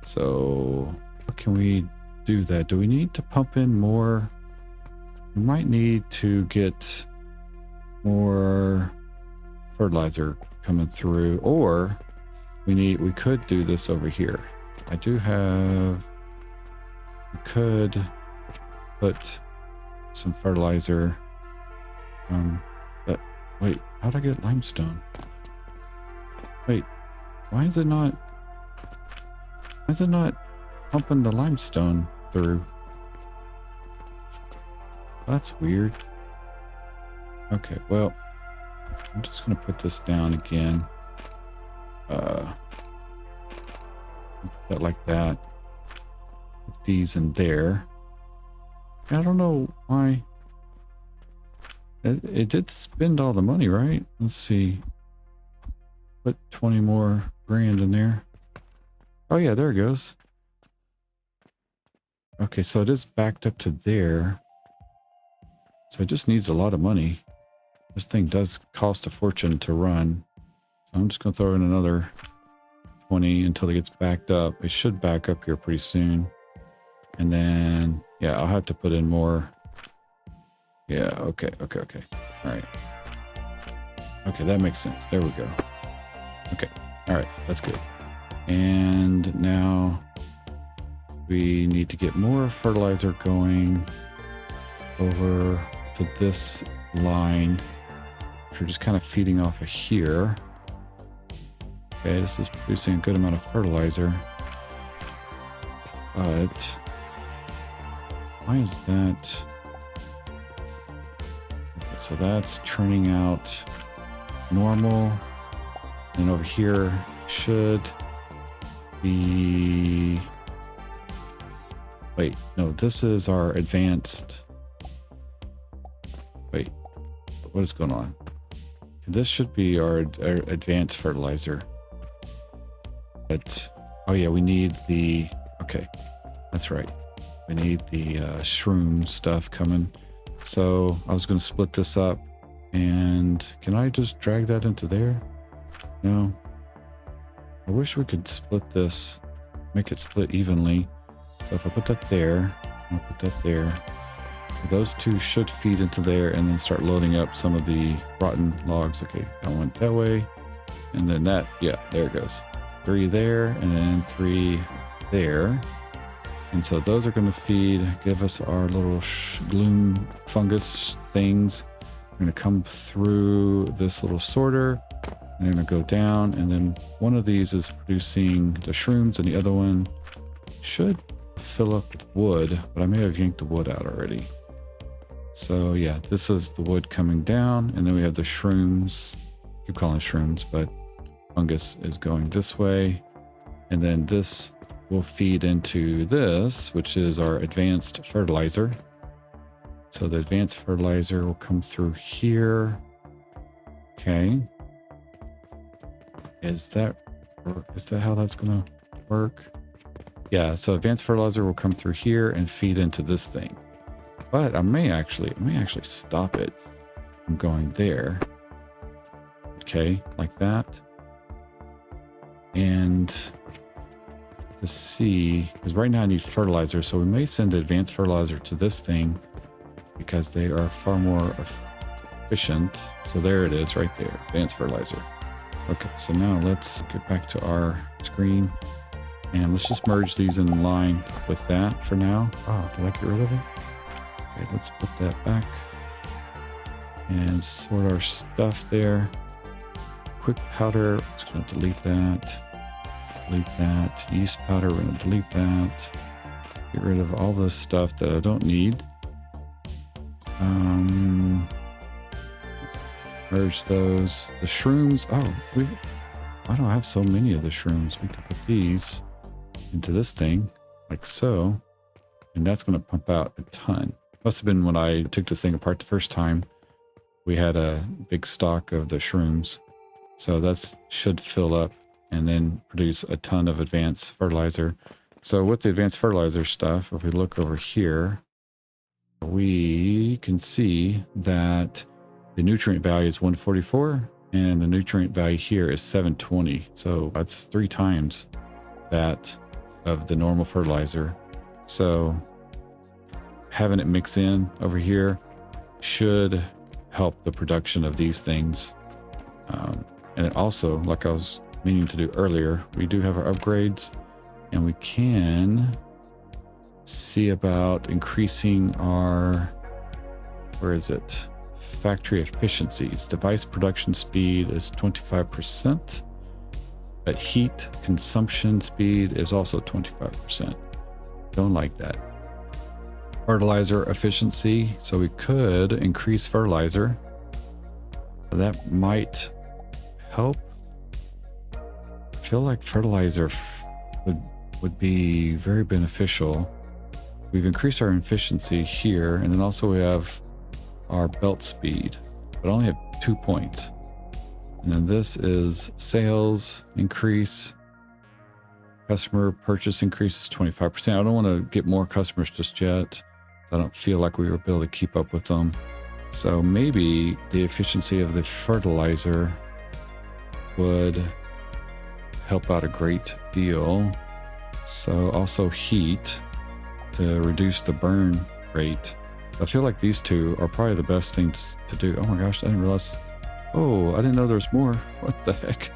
So how can we do that? Do we need to pump in more? We might need to get more fertilizer coming through, or we could do this over here. We could put some fertilizer. Wait, how'd I get limestone? Wait, why is it not pumping the limestone through? That's weird. Okay, well, I'm just gonna put this down again. Put that like that. Put these in there. I don't know why. It did spend all the money, right? Let's see. Put 20 more grand in there. Oh yeah, there it goes. Okay, so it is backed up to there. So it just needs a lot of money. This thing does cost a fortune to run. So I'm just going to throw in another 20 until it gets backed up. It should back up here pretty soon. And then, yeah, I'll have to put in more. Yeah, okay. All right. Okay, that makes sense. There we go. Okay, all right, that's good. And now we need to get more fertilizer going over to this line. We're just kind of feeding off of here. Okay, this is producing a good amount of fertilizer. But why is that? Okay, so that's churning out normal. And over here should be... Wait, no, this is our advanced... Wait, what is going on? This should be our advanced fertilizer. But, oh yeah, we need the... Okay, that's right. We need the shroom stuff coming. So I was going to split this up. And can I just drag that into there? No. I wish we could split this, make it split evenly. So if I put that there, I'll put that there. Those two should feed into there and then start loading up some of the rotten logs. Okay, I went that way. And then that, yeah, there it goes. 3 there and then 3 there. And so those are going to feed, give us our little gloom fungus things. We're going to come through this little sorter. And they're going to go down. And then one of these is producing the shrooms and the other one should fill up with wood. But I may have yanked the wood out already. So yeah, this is the wood coming down. And then we have the shrooms. I keep calling it shrooms, but fungus is going this way. And then this will feed into this, which is our advanced fertilizer. So the advanced fertilizer will come through here. Okay. Is that how that's going to work? Yeah, so advanced fertilizer will come through here and feed into this thing. But I may actually stop it from going there. Okay, like that. And to see, because right now I need fertilizer, so we may send the advanced fertilizer to this thing because they are far more efficient. So there it is right there, advanced fertilizer. Okay, so now let's get back to our screen and let's just merge these in line with that for now. Oh, did I get rid of it? Okay, let's put that back and sort our stuff there. Quick powder, just gonna delete that. Delete that. Yeast powder, we're gonna delete that. Get rid of all this stuff that I don't need. Merge those. The shrooms. Oh, why do I have so many of the shrooms? We could put these into this thing, like so. And that's going to pump out a ton. Must have been when I took this thing apart the first time. We had a big stock of the shrooms. So that should fill up and then produce a ton of advanced fertilizer. So with the advanced fertilizer stuff, if we look over here, we can see that The nutrient value is 144 and the nutrient value here is 720. So that's 3 times that of the normal fertilizer. So having it mix in over here should help the production of these things. And then also, like I was meaning to do earlier, we do have our upgrades and we can see about increasing our, where is it? Factory efficiencies. Device production speed is 25%, but heat consumption speed is also 25%. Don't like that. Fertilizer efficiency. So we could increase fertilizer. That might help. I feel like fertilizer would be very beneficial. We've increased our efficiency here, and then also we have our belt speed, but only have 2 points. And then this is sales increase. Customer purchase increases 25%. I don't want to get more customers just yet. I don't feel like we were able to keep up with them. So maybe the efficiency of the fertilizer would help out a great deal. So also heat to reduce the burn rate. I feel like these two are probably the best things to do. Oh my gosh, I didn't realize. Oh, I didn't know there was more. What the heck?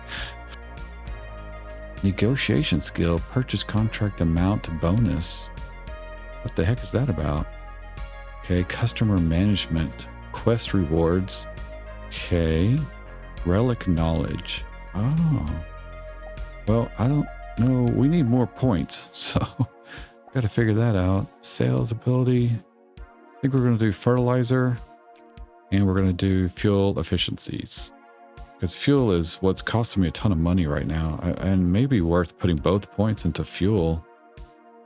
Negotiation skill, purchase contract amount bonus. What the heck is that about? Okay, customer management, quest rewards. Okay, relic knowledge. Oh, well, I don't know. We need more points, so got to figure that out. Sales ability. I think we're going to do fertilizer and we're going to do fuel efficiencies, because fuel is what's costing me a ton of money right now, and maybe worth putting both points into fuel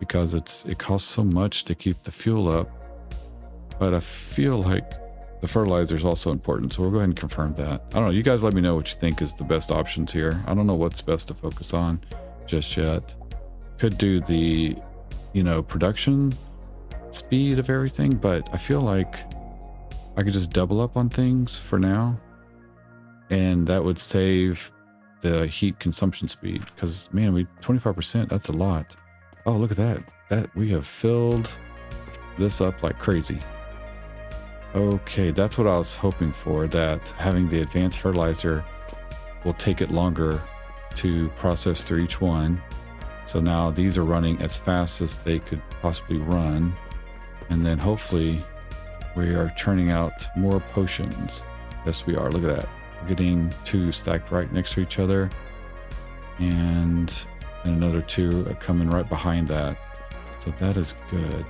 because it costs so much to keep the fuel up. But I feel like the fertilizer is also important, so we'll go ahead and confirm that. I don't know. You guys let me know what you think is the best options here. I don't know what's best to focus on just yet. Could do the, production speed of everything, but I feel like I could just double up on things for now, and that would save the heat consumption speed, because man, 25%, that's a lot. Oh, look at that we have filled this up like crazy. Okay, that's what I was hoping for, that having the advanced fertilizer will take it longer to process through each one. So now these are running as fast as they could possibly run. And then hopefully we are churning out more potions. Yes, we are. Look at that. We're getting 2 stacked right next to each other. And another 2 coming right behind that. So that is good.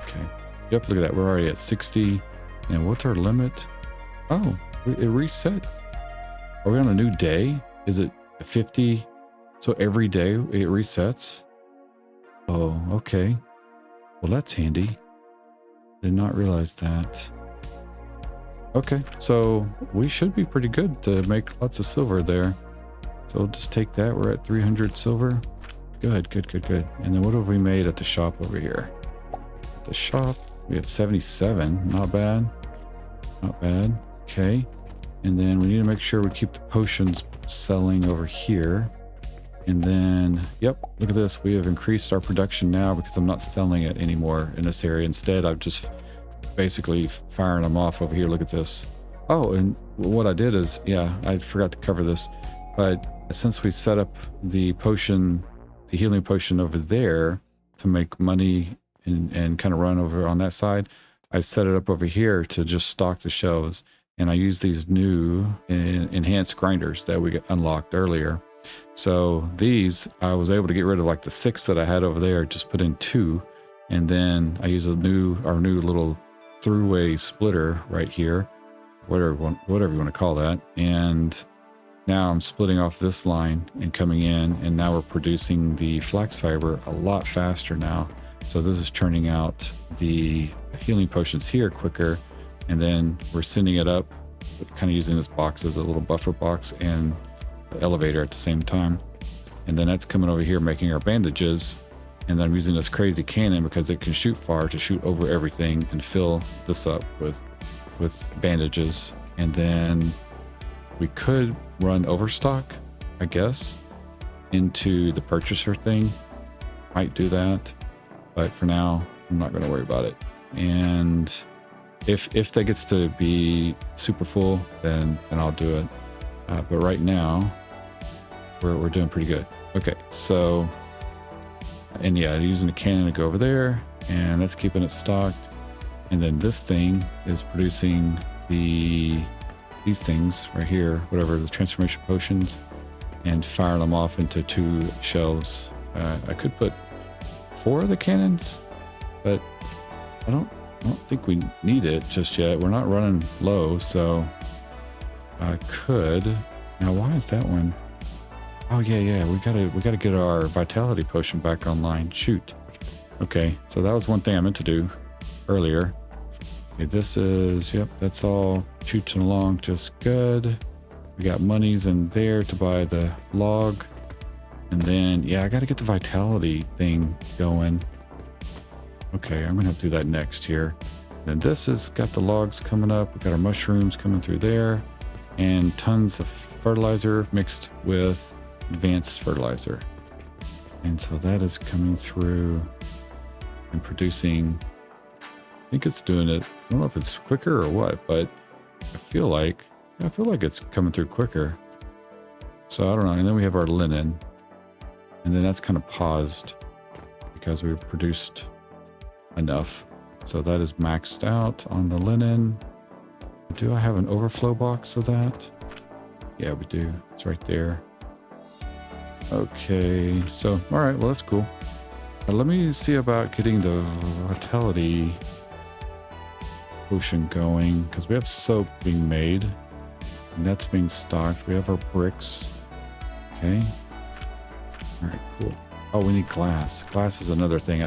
Okay. Yep, look at that. We're already at 60. And what's our limit? Oh, it reset. Are we on a new day? Is it 50? So every day it resets? Oh, okay. Well, that's handy. Did not realize that. Okay, so we should be pretty good to make lots of silver there. So we'll just take that. We're at 300 silver. Good. And then what have we made at the shop over here? At the shop, we have 77. Not bad. Okay. And then we need to make sure we keep the potions selling over here. And then, yep, look at this. We have increased our production now because I'm not selling it anymore in this area. Instead, I'm just basically firing them off over here. Look at this. Oh, and what I did is, yeah, I forgot to cover this, but since we set up the potion, the healing potion over there to make money and kind of run over on that side, I set it up over here to just stock the shelves. And I use these new enhanced grinders that we unlocked earlier. So these, I was able to get rid of like the 6 that I had over there, just put in 2. And then I use our new little throughway splitter right here, whatever you want to call that. And now I'm splitting off this line and coming in, and now we're producing the flax fiber a lot faster now. So this is churning out the healing potions here quicker. And then we're sending it up, kind of using this box as a little buffer box and elevator at the same time. And then that's coming over here making our bandages. And then I'm using this crazy cannon because it can shoot far to shoot over everything and fill this up with bandages. And then we could run overstock, I guess, into the purchaser thing. Might do that, but for now, I'm not going to worry about it. And if that gets to be super full, then I'll do it. But right now, we're doing pretty good. Okay, so, and yeah, using a cannon to go over there, and that's keeping it stocked. And then this thing is producing these things right here, whatever, the transformation potions, and fire them off into 2 shelves. I could put 4 of the cannons, but I don't think we need it just yet. We're not running low, so I could. Now, why is that one? Oh yeah, we gotta get our vitality potion back online. Shoot. Okay, so that was one thing I meant to do earlier. Okay, this is, yep, that's all shooting along just good. We got monies in there to buy the log. And then, yeah, I gotta get the vitality thing going. Okay, I'm gonna have to do that next here. Then this has got the logs coming up. We got our mushrooms coming through there. And tons of fertilizer mixed with advanced fertilizer. And so that is coming through and producing, I think it's doing it. I don't know if it's quicker or what, but I feel like it's coming through quicker. So I don't know. And then we have our linen, and then that's kind of paused because we've produced enough. So that is maxed out on the linen. Do I have an overflow box of that? Yeah, we do. It's right there. Okay, so, all right, well, that's cool. Let me see about getting the vitality potion going, because we have soap being made, and that's being stocked. We have our bricks. Okay. All right, cool. Oh, we need glass. Glass is another thing.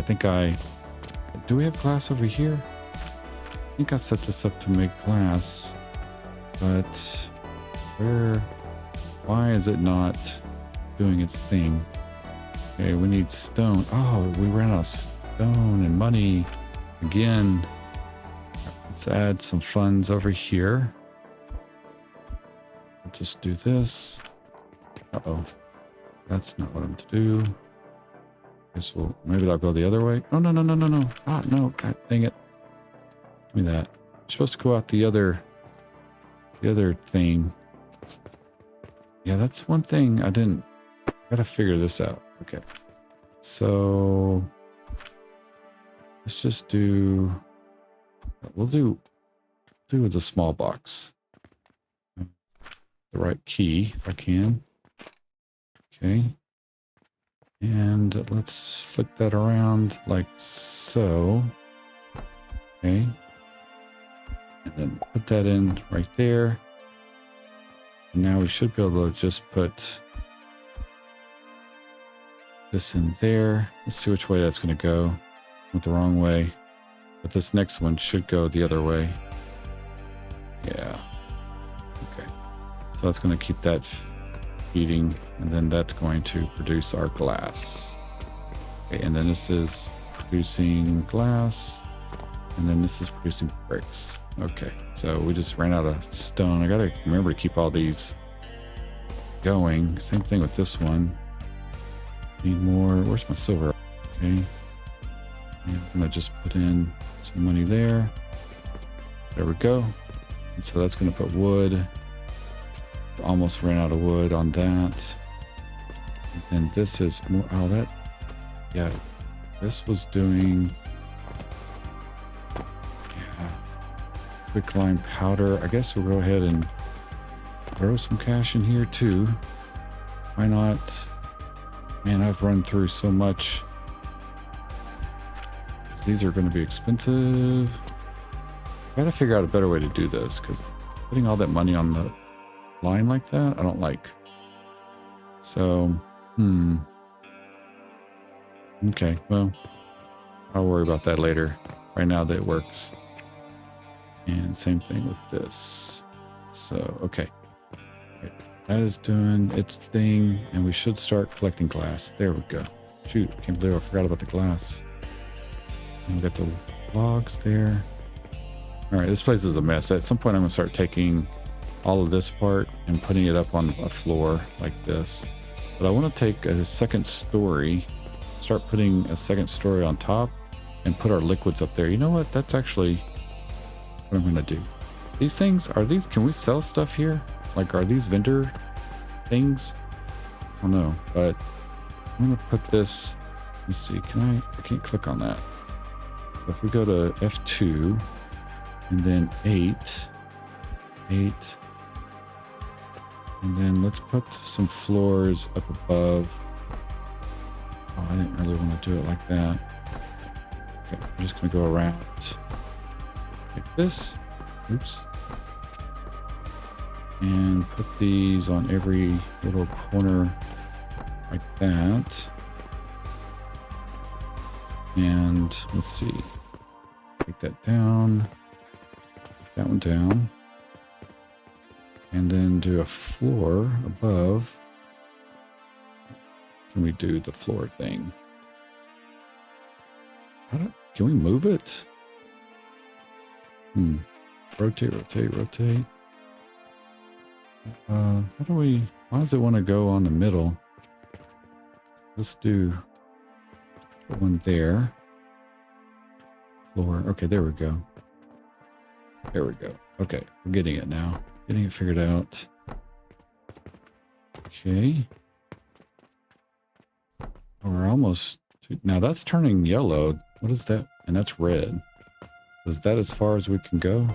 Do we have glass over here? I think I set this up to make glass, but why is it not doing its thing? Okay, we need stone. Oh, we ran out of stone and money again. Let's add some funds over here. I'll just do this. Uh-oh. That's not what I'm to do. Guess maybe I'll go the other way. Oh, no. Ah, no, god dang it. Give me that. You're supposed to go out the other thing. Yeah, that's one thing I gotta figure this out. Okay. So let's just we'll do the small box. The right key, if I can. Okay. And let's flip that around like so. Okay. And then put that in right there. And now we should be able to just put this in there. Let's see which way that's going to go. Went the wrong way. But this next one should go the other way. Yeah. Okay. So that's going to keep that feeding. And then that's going to produce our glass. Okay, and then this is producing glass. And then this is producing bricks. Okay, so we just ran out of stone. I gotta remember to keep all these going. Same thing with this one. Need more. Where's my silver? Okay. And I'm gonna just put in some money there. There we go. And so that's gonna put wood. It's almost ran out of wood on that. And then this is more. Oh, that. Yeah. This was doing. Quicklime powder. I guess we'll go ahead and throw some cash in here too. Why not? Man, I've run through so much. These are going to be expensive. Gotta figure out a better way to do this, because putting all that money on the line like that, I don't like. So, okay, well, I'll worry about that later. Right now that it works. And same thing with this. So, okay. Right. That is doing its thing, and we should start collecting glass. There we go. Shoot, can't believe I forgot about the glass. And we got the logs there. All All right, this place is a mess. At some point, I'm gonna start taking all of this apart and putting it up on a floor like this. But I want to take a second story, start putting a second story on top, and put our liquids up there. You know what? That's actually what I'm gonna do. These things are these. Can we sell stuff here? Like, are these vendor things? I don't know, but I'm gonna put this. Let's see. Can I can't click on that. So if we go to F2 and then 8, and then let's put some floors up above. Oh, I didn't really want to do it like that. Okay, I'm just gonna go around like this. Oops. And put these on every little corner like that. And let's see. Take that down. Take that one down. And then do a floor above. Can we do the floor thing? Can we move it? Rotate, rotate, rotate. How do we... Why does it want to go on the middle? Let's do one there. Floor. Okay, there we go. There we go. Okay, we're getting it now. Getting it figured out. Okay. Oh, we're almost... Now that's turning yellow. What is that? And that's red. Is that as far as we can go?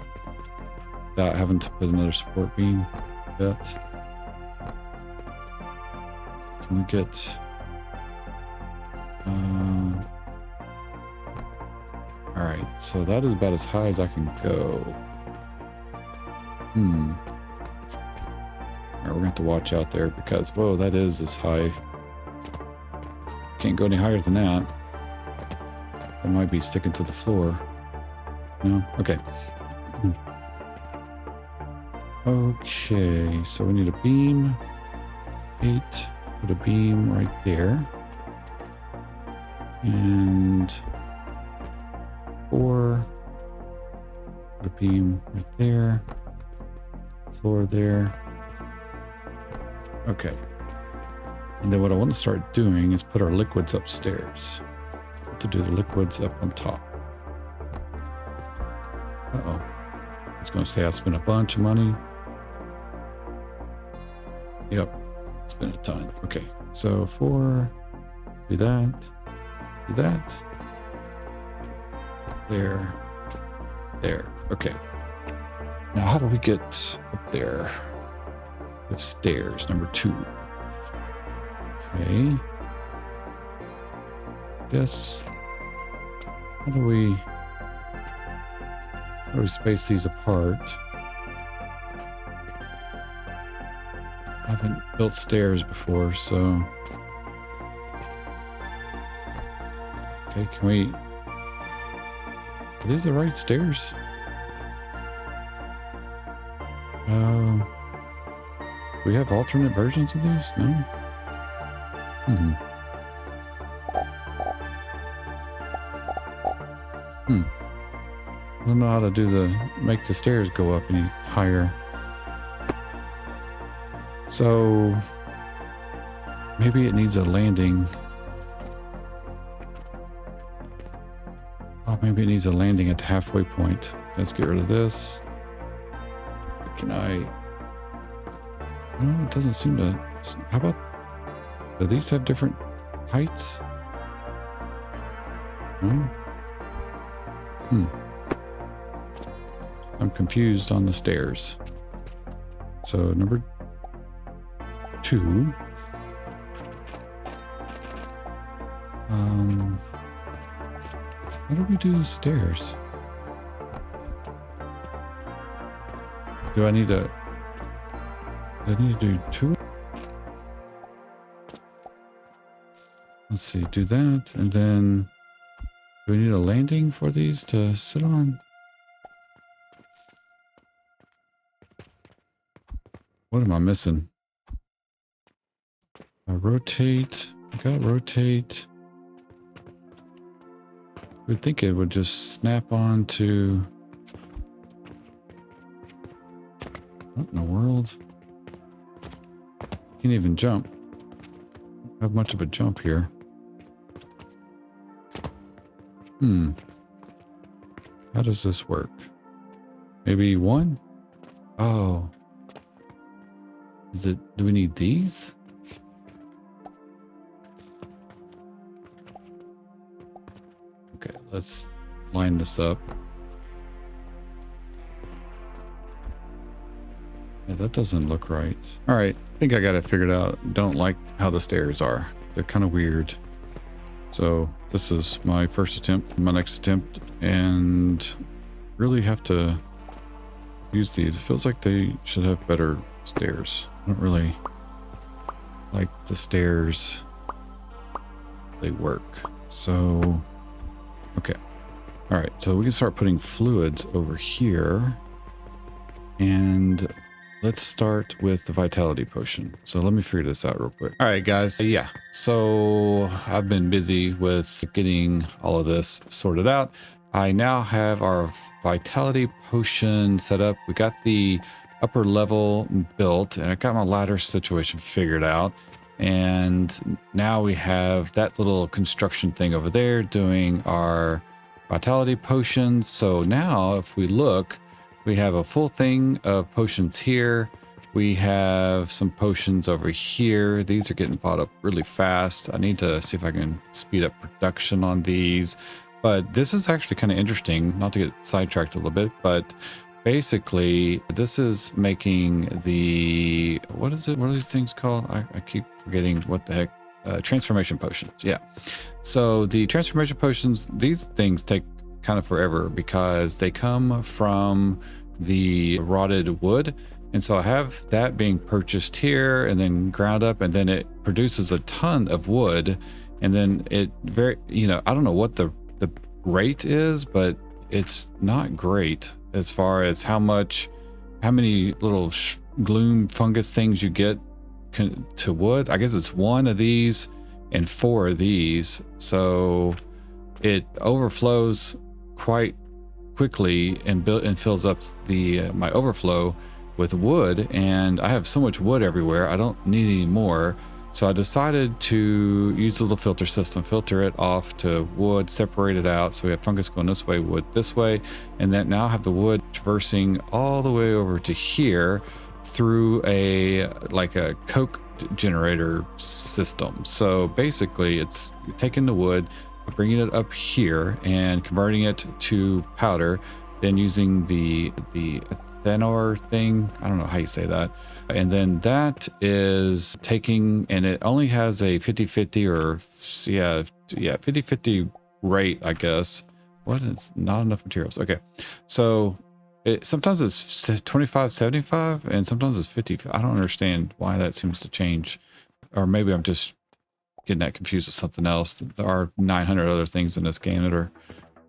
Without having to put another support beam yet? Can we get... Alright, so that is about as high as I can go. Alright, we're gonna have to watch out there because, whoa, that is as high. Can't go any higher than that. That might be sticking to the floor. No? Okay. Okay, so we need a beam. 8. Put a beam right there. And 4. Put a beam right there. Floor there. Okay. And then what I want to start doing is put our liquids upstairs. To do the liquids up on top. Uh-oh. It's going to say I spent a bunch of money. Yep. Spent a ton. Okay. So 4. Do that. Do that. There. There. Okay. Now how do we get up there? We have stairs. Number 2. Okay. Guess. How do we space these apart? I haven't built stairs before, so. Okay, can we... Are these the right stairs? Do we have alternate versions of these? No? I don't know how to make the stairs go up any higher. So maybe it needs a landing. Oh, maybe it needs a landing at the halfway point. Let's get rid of this. Can I? No, it doesn't seem to. How about, do these have different heights? No? I'm confused on the stairs. So number 2. How do we do the stairs? Do I need to do 2? Let's see, do that, and then do we need a landing for these to sit on? What am I missing? Rotate. I got rotate. We'd think it would just snap on to What in the world? Can't even jump. Don't have much of a jump here. How does this work? Maybe one? Oh. Is it, do we need these? Okay, let's line this up. Yeah, that doesn't look right. All right, I think I got it figured out. Don't like how the stairs are. They're kind of weird. So this is my first attempt, my next attempt, and really have to use these. It feels like they should have better stairs. I don't really like the stairs. They work. So, okay. All right, so we can start putting fluids over here. And let's start with the vitality potion. So let me figure this out real quick. All right, guys. Yeah. So I've been busy with getting all of this sorted out. I now have our vitality potion set up. We got the upper level built and I got my ladder situation figured out. And now we have that little construction thing over there doing our vitality potions. So now if we look, we have a full thing of potions here. We have some potions over here. These are getting bought up really fast. I need to see if I can speed up production on these. But this is actually kind of interesting, not to get sidetracked a little bit, but basically this is making the, what is it? What are these things called? I keep forgetting what the heck. Transformation potions. Yeah. So the transformation potions, these things take kind of forever because they come from the rotted wood. And so I have that being purchased here and then ground up, and then it produces a ton of wood. And then it very, I don't know what the rate is, but it's not great as far as how many little gloom fungus things you get to wood. I guess it's 1 of these and 4 of these. So it overflows quite quickly and fills up the my overflow with wood, and I have so much wood everywhere I don't need any more. So I decided to use a little filter system, filter it off to wood, separate it out, so we have fungus going this way, wood this way, and then now I have the wood traversing all the way over to here through a coke generator system. So basically it's taking the wood, bringing it up here and converting it to powder, then using the ethanol thing, I don't know how you say that, and then that is taking, and it only has a 50-50 or 50-50 rate, I guess. What is not enough materials? Okay, so sometimes it's 25-75 and sometimes it's 50. I don't understand why that seems to change, or maybe I'm just getting that confused with something else. There are 900 other things in this game that are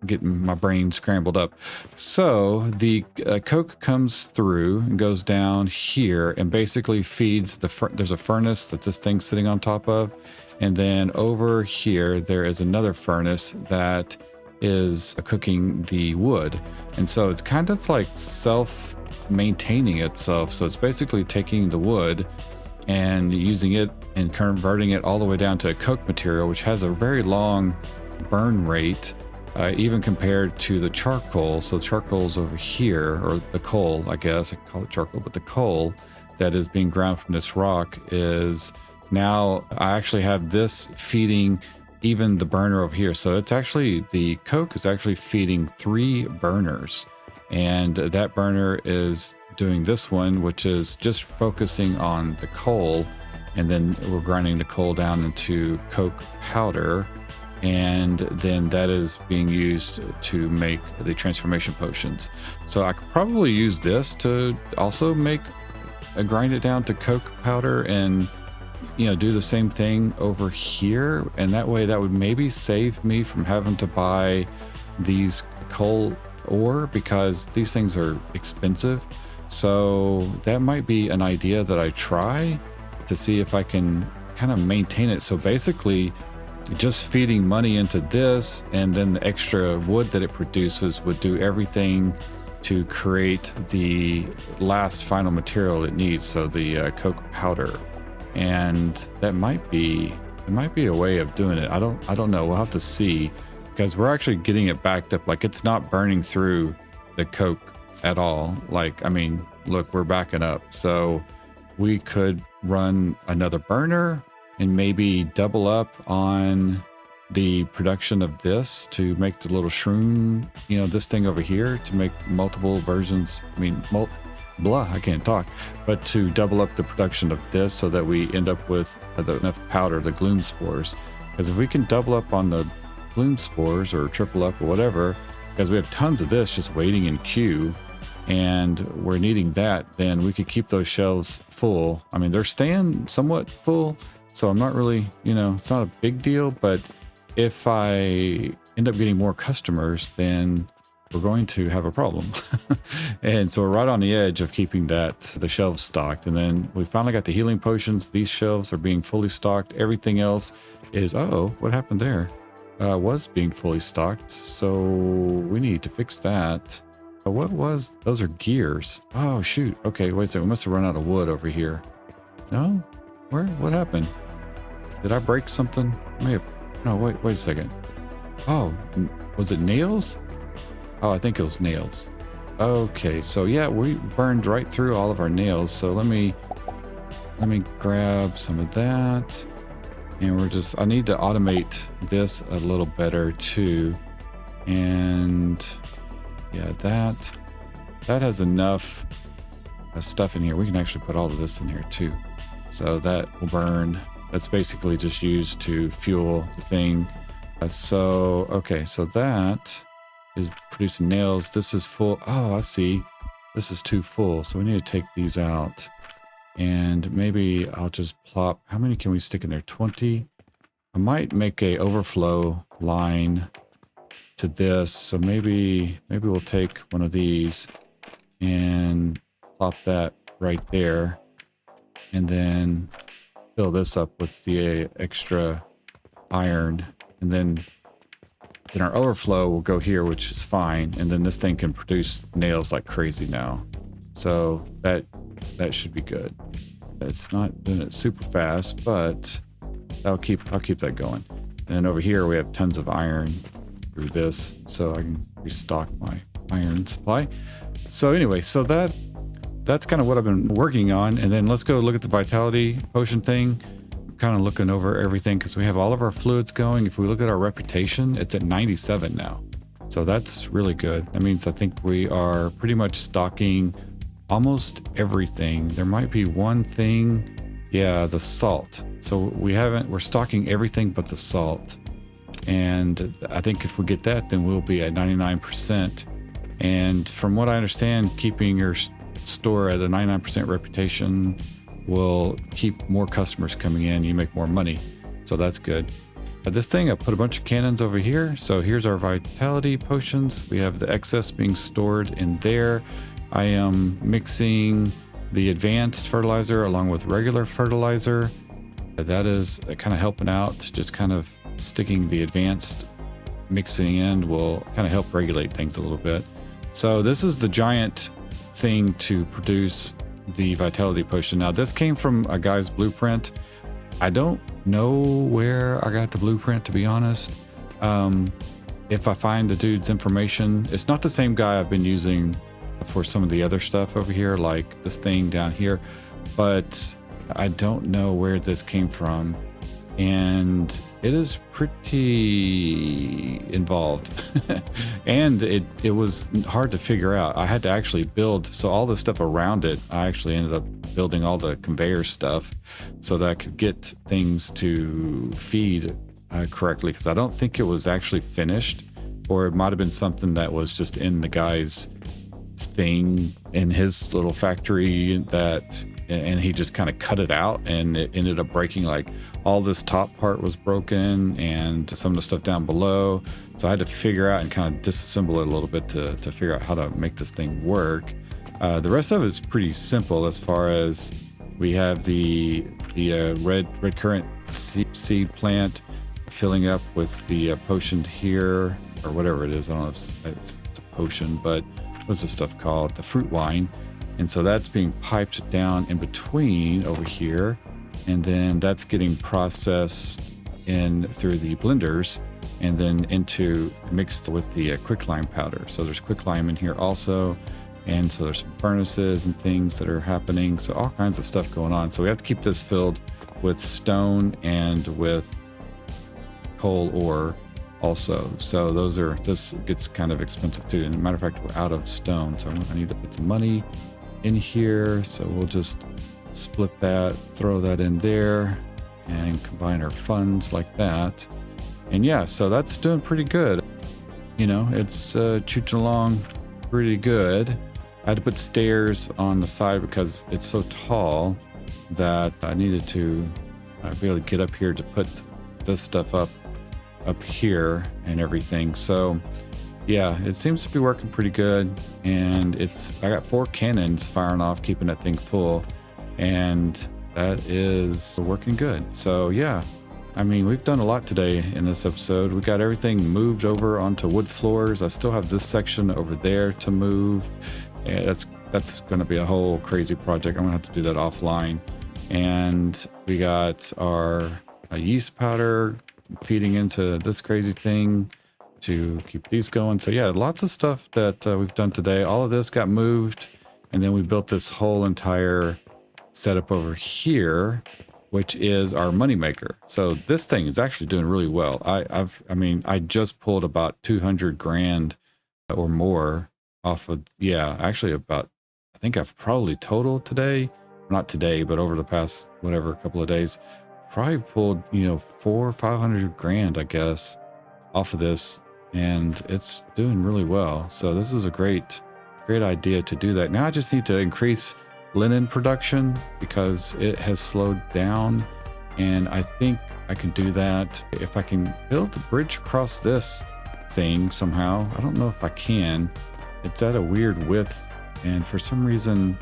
getting my brain scrambled up. So the coke comes through and goes down here and basically feeds there's a furnace that this thing's sitting on top of, and then over here there is another furnace that is cooking the wood, and so it's kind of like self-maintaining itself. So it's basically taking the wood and using it and converting it all the way down to a coke material, which has a very long burn rate, even compared to the charcoal. So charcoal's over here, or the coal, I guess I call it charcoal, but the coal that is being ground from this rock is now, I actually have this feeding even the burner over here. So it's actually, the coke is actually feeding 3 burners, and that burner is doing this one, which is just focusing on the coal, and then we're grinding the coal down into coke powder, and then that is being used to make the transformation potions. So I could probably use this to also grind it down to coke powder and do the same thing over here, and that way that would maybe save me from having to buy these coal ore, because these things are expensive. So that might be an idea that I try to see if I can kind of maintain it. So basically just feeding money into this, and then the extra wood that it produces would do everything to create the last final material it needs, so the coke powder. And that might be a way of doing it. I don't know. We'll have to see, because we're actually getting it backed up. Like, it's not burning through the coke at all. Like, I mean, look, we're backing up. So we could run another burner and maybe double up on the production of this to make the little shroom, you know, this thing over here, to make multiple versions. I mean, I can't talk, but to double up the production of this so that we end up with enough powder, the gloom spores. Because if we can double up on the gloom spores, or triple up or whatever, because we have tons of this just waiting in queue and we're needing that, then we could keep those shelves full. I mean, they're staying somewhat full, so I'm not really, you know, it's not a big deal. But if I end up getting more customers, then we're going to have a problem. And so we're right on the edge of keeping the shelves stocked. And then we finally got the healing potions. These shelves are being fully stocked. Everything else is, what happened there? Was being fully stocked. So we need to fix that. Those are gears. Oh shoot. Okay, wait a second. We must have run out of wood over here. No? What happened? Did I break something? No, wait a second. Oh, was it nails? Oh, I think it was nails. Okay, so yeah, we burned right through all of our nails. So let me grab some of that. And I need to automate this a little better too. And yeah, that has enough stuff in here. We can actually put all of this in here too. So that will burn. That's basically just used to fuel the thing. So that is producing nails. This is full. Oh, I see. This is too full. So we need to take these out. And maybe I'll just plop. How many can we stick in there? 20. I might make a overflow line to this. So maybe we'll take one of these and plop that right there. And then fill this up with the extra iron, and then our overflow will go here, which is fine. And then this thing can produce nails like crazy now. So that should be good. It's not doing it super fast, but I'll keep that going. And then over here we have tons of iron through this, so I can restock my iron supply. So anyway, so that's kind of what I've been working on. And then let's go look at the vitality potion thing. I'm kind of looking over everything because we have all of our fluids going. If we look at our reputation, it's at 97 now. So that's really good. That means I think we are pretty much stocking almost everything. There might be one thing. Yeah, the salt. So we're stocking everything but the salt. And I think if we get that, then we'll be at 99%. And from what I understand, keeping your store at a 99% reputation will keep more customers coming in. You make more money, so that's good. This thing, I put a bunch of cannons over here. So here's our vitality potions. We have the excess being stored in there. I am mixing the advanced fertilizer along with regular fertilizer. That is kind of helping out. Just kind of sticking the advanced mixing in will kind of help regulate things a little bit. So this is the giant thing to produce the vitality potion. Now this came from a guy's blueprint. I don't know where I got the blueprint, to be honest. If I find the dude's information, it's not the same guy I've been using for some of the other stuff over here, like this thing down here, but I don't know where this came from. And it is pretty involved and it was hard to figure out. I had to actually build, so all the stuff around it, I actually ended up building all the conveyor stuff so that I could get things to feed correctly, because I don't think it was actually finished, or it might have been something that was just in the guy's thing in his little factory and he just kind of cut it out, and it ended up breaking. Like all this top part was broken and some of the stuff down below. So I had to figure out and kind of disassemble it a little bit to figure out how to make this thing work. The rest of it is pretty simple, as far as we have the red currant seed plant filling up with the potion here, or whatever it is. I don't know if it's a potion, but what's this stuff called? The fruit wine. And so that's being piped down in between over here. And then that's getting processed in through the blenders and then into mixed with the quicklime powder. So there's quicklime in here also. And so there's furnaces and things that are happening. So all kinds of stuff going on. So we have to keep this filled with stone and with coal ore also. So this gets kind of expensive too. And as a matter of fact, we're out of stone. So I need to put some money in here. So we'll just split that, throw that in there and combine our funds like that. And yeah, so that's doing pretty good. You know, it's chooching along pretty good. I had to put stairs on the side because it's so tall that I needed to be able to get up here to put this stuff up here and everything. So yeah, it seems to be working pretty good. And I got 4 cannons firing off, keeping that thing full, and that is working good. So yeah, I mean, we've done a lot today in this episode. We got everything moved over onto wood floors. I still have this section over there to move. Yeah, that's going to be a whole crazy project. I'm going to have to do that offline. And we got our yeast powder feeding into this crazy thing to keep these going. So yeah, lots of stuff that we've done today. All of this got moved, and then we built this whole entire setup over here, which is our moneymaker. So this thing is actually doing really well. I just pulled about 200 grand or more off of, yeah, actually about, I think I've probably totaled today, not today, but over the past, whatever, couple of days, probably pulled, 400 or 500 grand, I guess, off of this. And it's doing really well. So this is a great idea to do that. Now I just need to increase linen production because it has slowed down. And I think I can do that if I can build a bridge across this thing somehow. I don't know if I can. It's at a weird width, and for some reason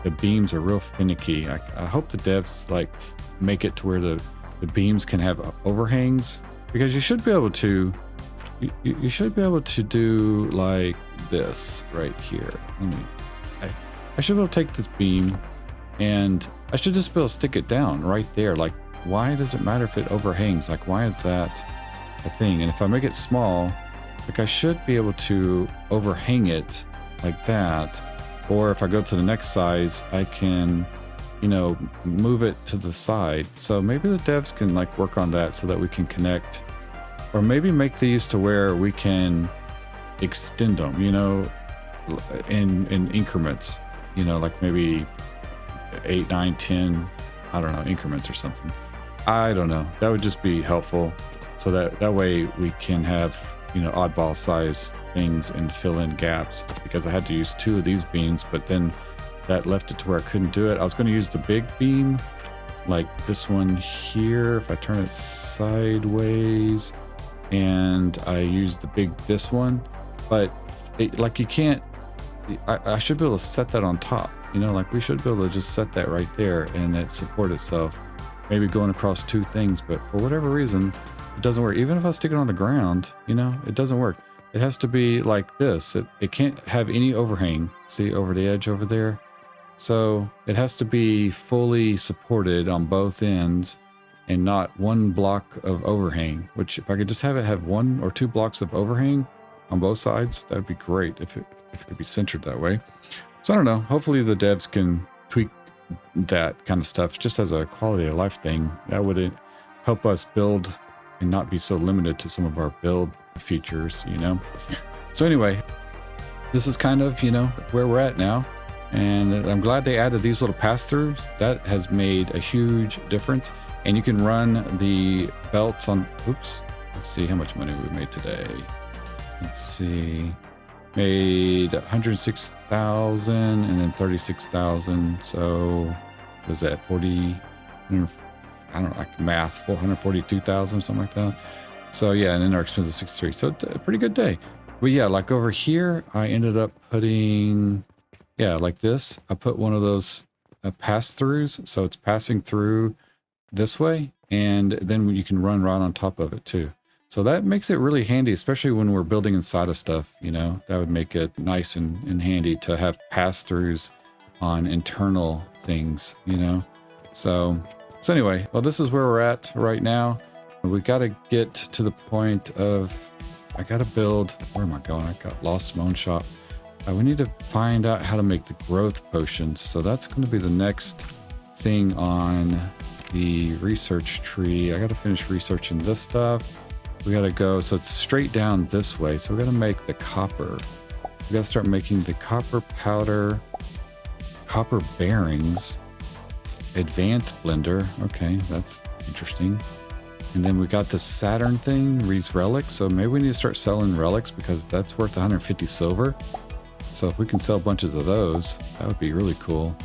the beams are real finicky. I hope the devs make it to where the beams can have overhangs, because you should be able to you should be able to do like this right here. I should be able to take this beam and I should just be able to stick it down right there. Like, why does it matter if it overhangs? Like, why is that a thing? And if I make it small, like, I should be able to overhang it like that. Or if I go to the next size, I can, move it to the side. So maybe the devs can work on that so that we can connect, or maybe make these to where we can extend them, in increments, like maybe 8, 9, 10, I don't know, increments or something. I don't know. That would just be helpful. So that way we can have, oddball size things and fill in gaps, because I had to use 2 of these beams, but then that left it to where I couldn't do it. I was going to use the big beam, like this one here, if I turn it sideways, and I use this one, but you can't, I should be able to set that on top, we should be able to just set that right there and it support itself, maybe going across 2 things, but for whatever reason, it doesn't work. Even if I stick it on the ground, it doesn't work. It has to be like this. It can't have any overhang. See over the edge over there? So it has to be fully supported on both ends and not 1 block of overhang, which if I could just have it have 1 or 2 blocks of overhang on both sides, that'd be great if it could be centered that way. So I don't know. Hopefully the devs can tweak that kind of stuff just as a quality of life thing. That would help us build and not be so limited to some of our build features, So anyway, this is kind of, where we're at now. And I'm glad they added these little pass-throughs. That has made a huge difference. And you can run the belts on, oops, let's see how much money we made today. Let's see, made 106,000 and then 36,000. So what is that, 40, I don't know, like math, 442,000, something like that. So yeah, and then our expense is 63. So a pretty good day. But yeah, like over here, I ended up putting, yeah, like this. I put one of those pass-throughs. So it's passing through this way. And then you can run right on top of it too. So that makes it really handy, especially when we're building inside of stuff, you know, that would make it nice and handy to have pass-throughs on internal things, you know. So anyway, well, this is where we're at right now. We got to get to the point of, I got to build, where am I going? I got lost in my own shop. We need to find out how to make the growth potions. So that's going to be the next thing on the research tree. I got to finish researching this stuff. We got to go, so it's straight down this way. So we got to make the copper. We got to start making the copper powder, copper bearings, advanced blender. Okay, that's interesting. And then we got the Saturn thing, these relics. So maybe we need to start selling relics because that's worth 150 silver. So if we can sell bunches of those, that would be really cool.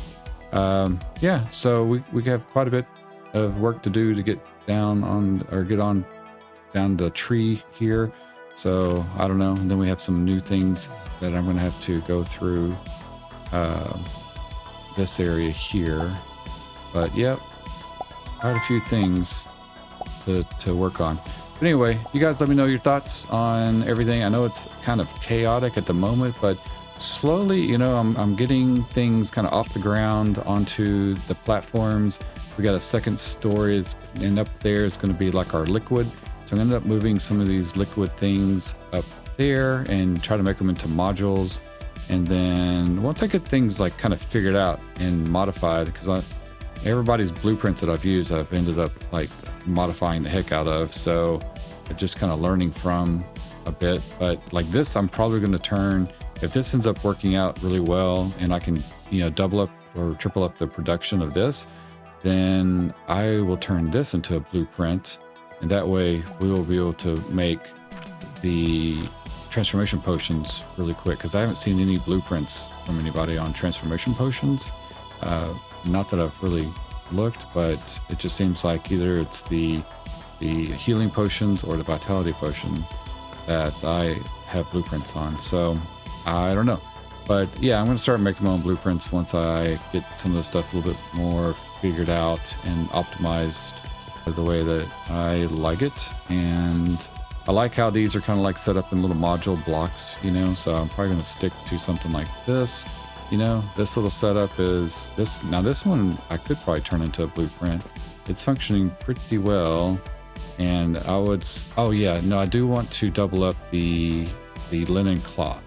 Yeah, so we have quite a bit of work to do to get down on, or get on down the tree here. So I don't know. And then we have some new things that I'm going to have to go through this area here. But yep, quite a few things to work on. But anyway, you guys let me know your thoughts on everything. I know it's kind of chaotic at the moment, but slowly, you know, I'm getting things kind of off the ground onto the platforms. We got a second story, and up there is going to be like our liquid. So I'm going to end up moving some of these liquid things up there and try to make them into modules. And then once I get things like kind of figured out and modified, because everybody's blueprints that I've used, I've ended up like modifying the heck out of. So just kind of learning from a bit. But like this, I'm probably going to turn, if this ends up working out really well and I can, you know, double up or triple up the production of this, then I will turn this into a blueprint. And that way we will be able to make the transformation potions really quick, because I haven't seen any blueprints from anybody on transformation potions. Not that I've really looked, but it just seems like either it's the healing potions or the vitality potion that I have blueprints on. So I don't know. But yeah, I'm going to start making my own blueprints once I get some of the stuff a little bit more figured out and optimized the way that I like it. And I like how these are kind of like set up in little module blocks, you know, so I'm probably going to stick to something like this. You know, this little setup is this. Now this one I could probably turn into a blueprint. It's functioning pretty well. And I would, oh yeah, no, I do want to double up the linen cloth.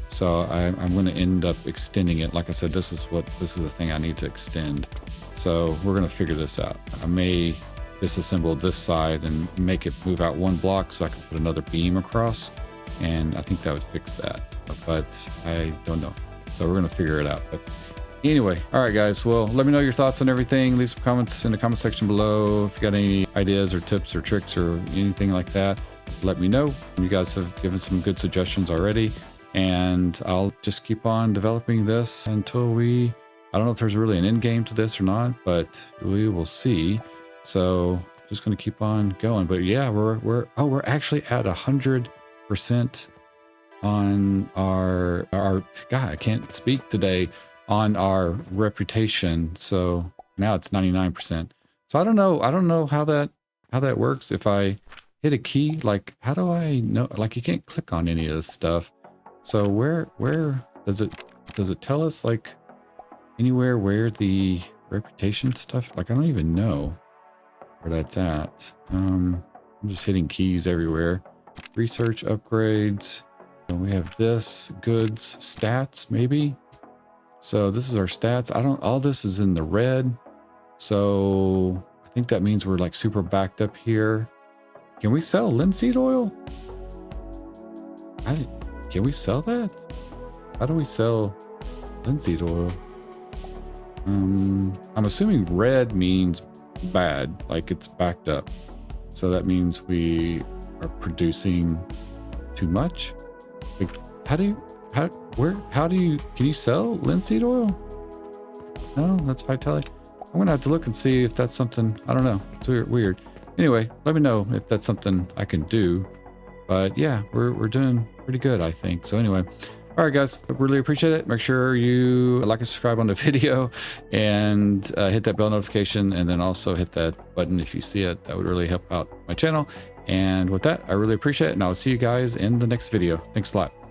So I'm going to end up extending it. Like I said, this is the thing I need to extend. So we're going to figure this out. I may disassemble this side and make it move out one block so I can put another beam across. And I think that would fix that, but I don't know. So we're going to figure it out. But anyway, all right, guys. Well, let me know your thoughts on everything. Leave some comments in the comment section below. If you got any ideas or tips or tricks or anything like that, let me know. You guys have given some good suggestions already. And I'll just keep on developing this until I don't know if there's really an end game to this or not, but we will see. So just going to keep on going. But yeah, we're actually at 100% on our God, I can't speak today, on our reputation. So now it's 99%. So I don't know how that works. If I hit a key, like how do I know? Like you can't click on any of this stuff. So where does it tell us like anywhere where the reputation stuff? Like I don't even know where that's at. I'm just hitting keys everywhere. Research upgrades. And we have this goods stats maybe. So this is our stats. All this is in the red. So I think that means we're like super backed up here. Can we sell linseed oil? Can we sell that? How do we sell linseed oil? I'm assuming red means bad, like it's backed up. So that means we are producing too much. Like, can you sell linseed oil? No, that's vitality. I'm gonna have to look and see if that's something, I don't know. It's weird. Anyway, let me know if that's something I can do. But yeah, we're doing pretty good, I think. So anyway, all right, guys, I really appreciate it. Make sure you like and subscribe on the video and hit that bell notification, and then also hit that button if you see it. That would really help out my channel. And with that, I really appreciate it, and I'll see you guys in the next video. Thanks a lot.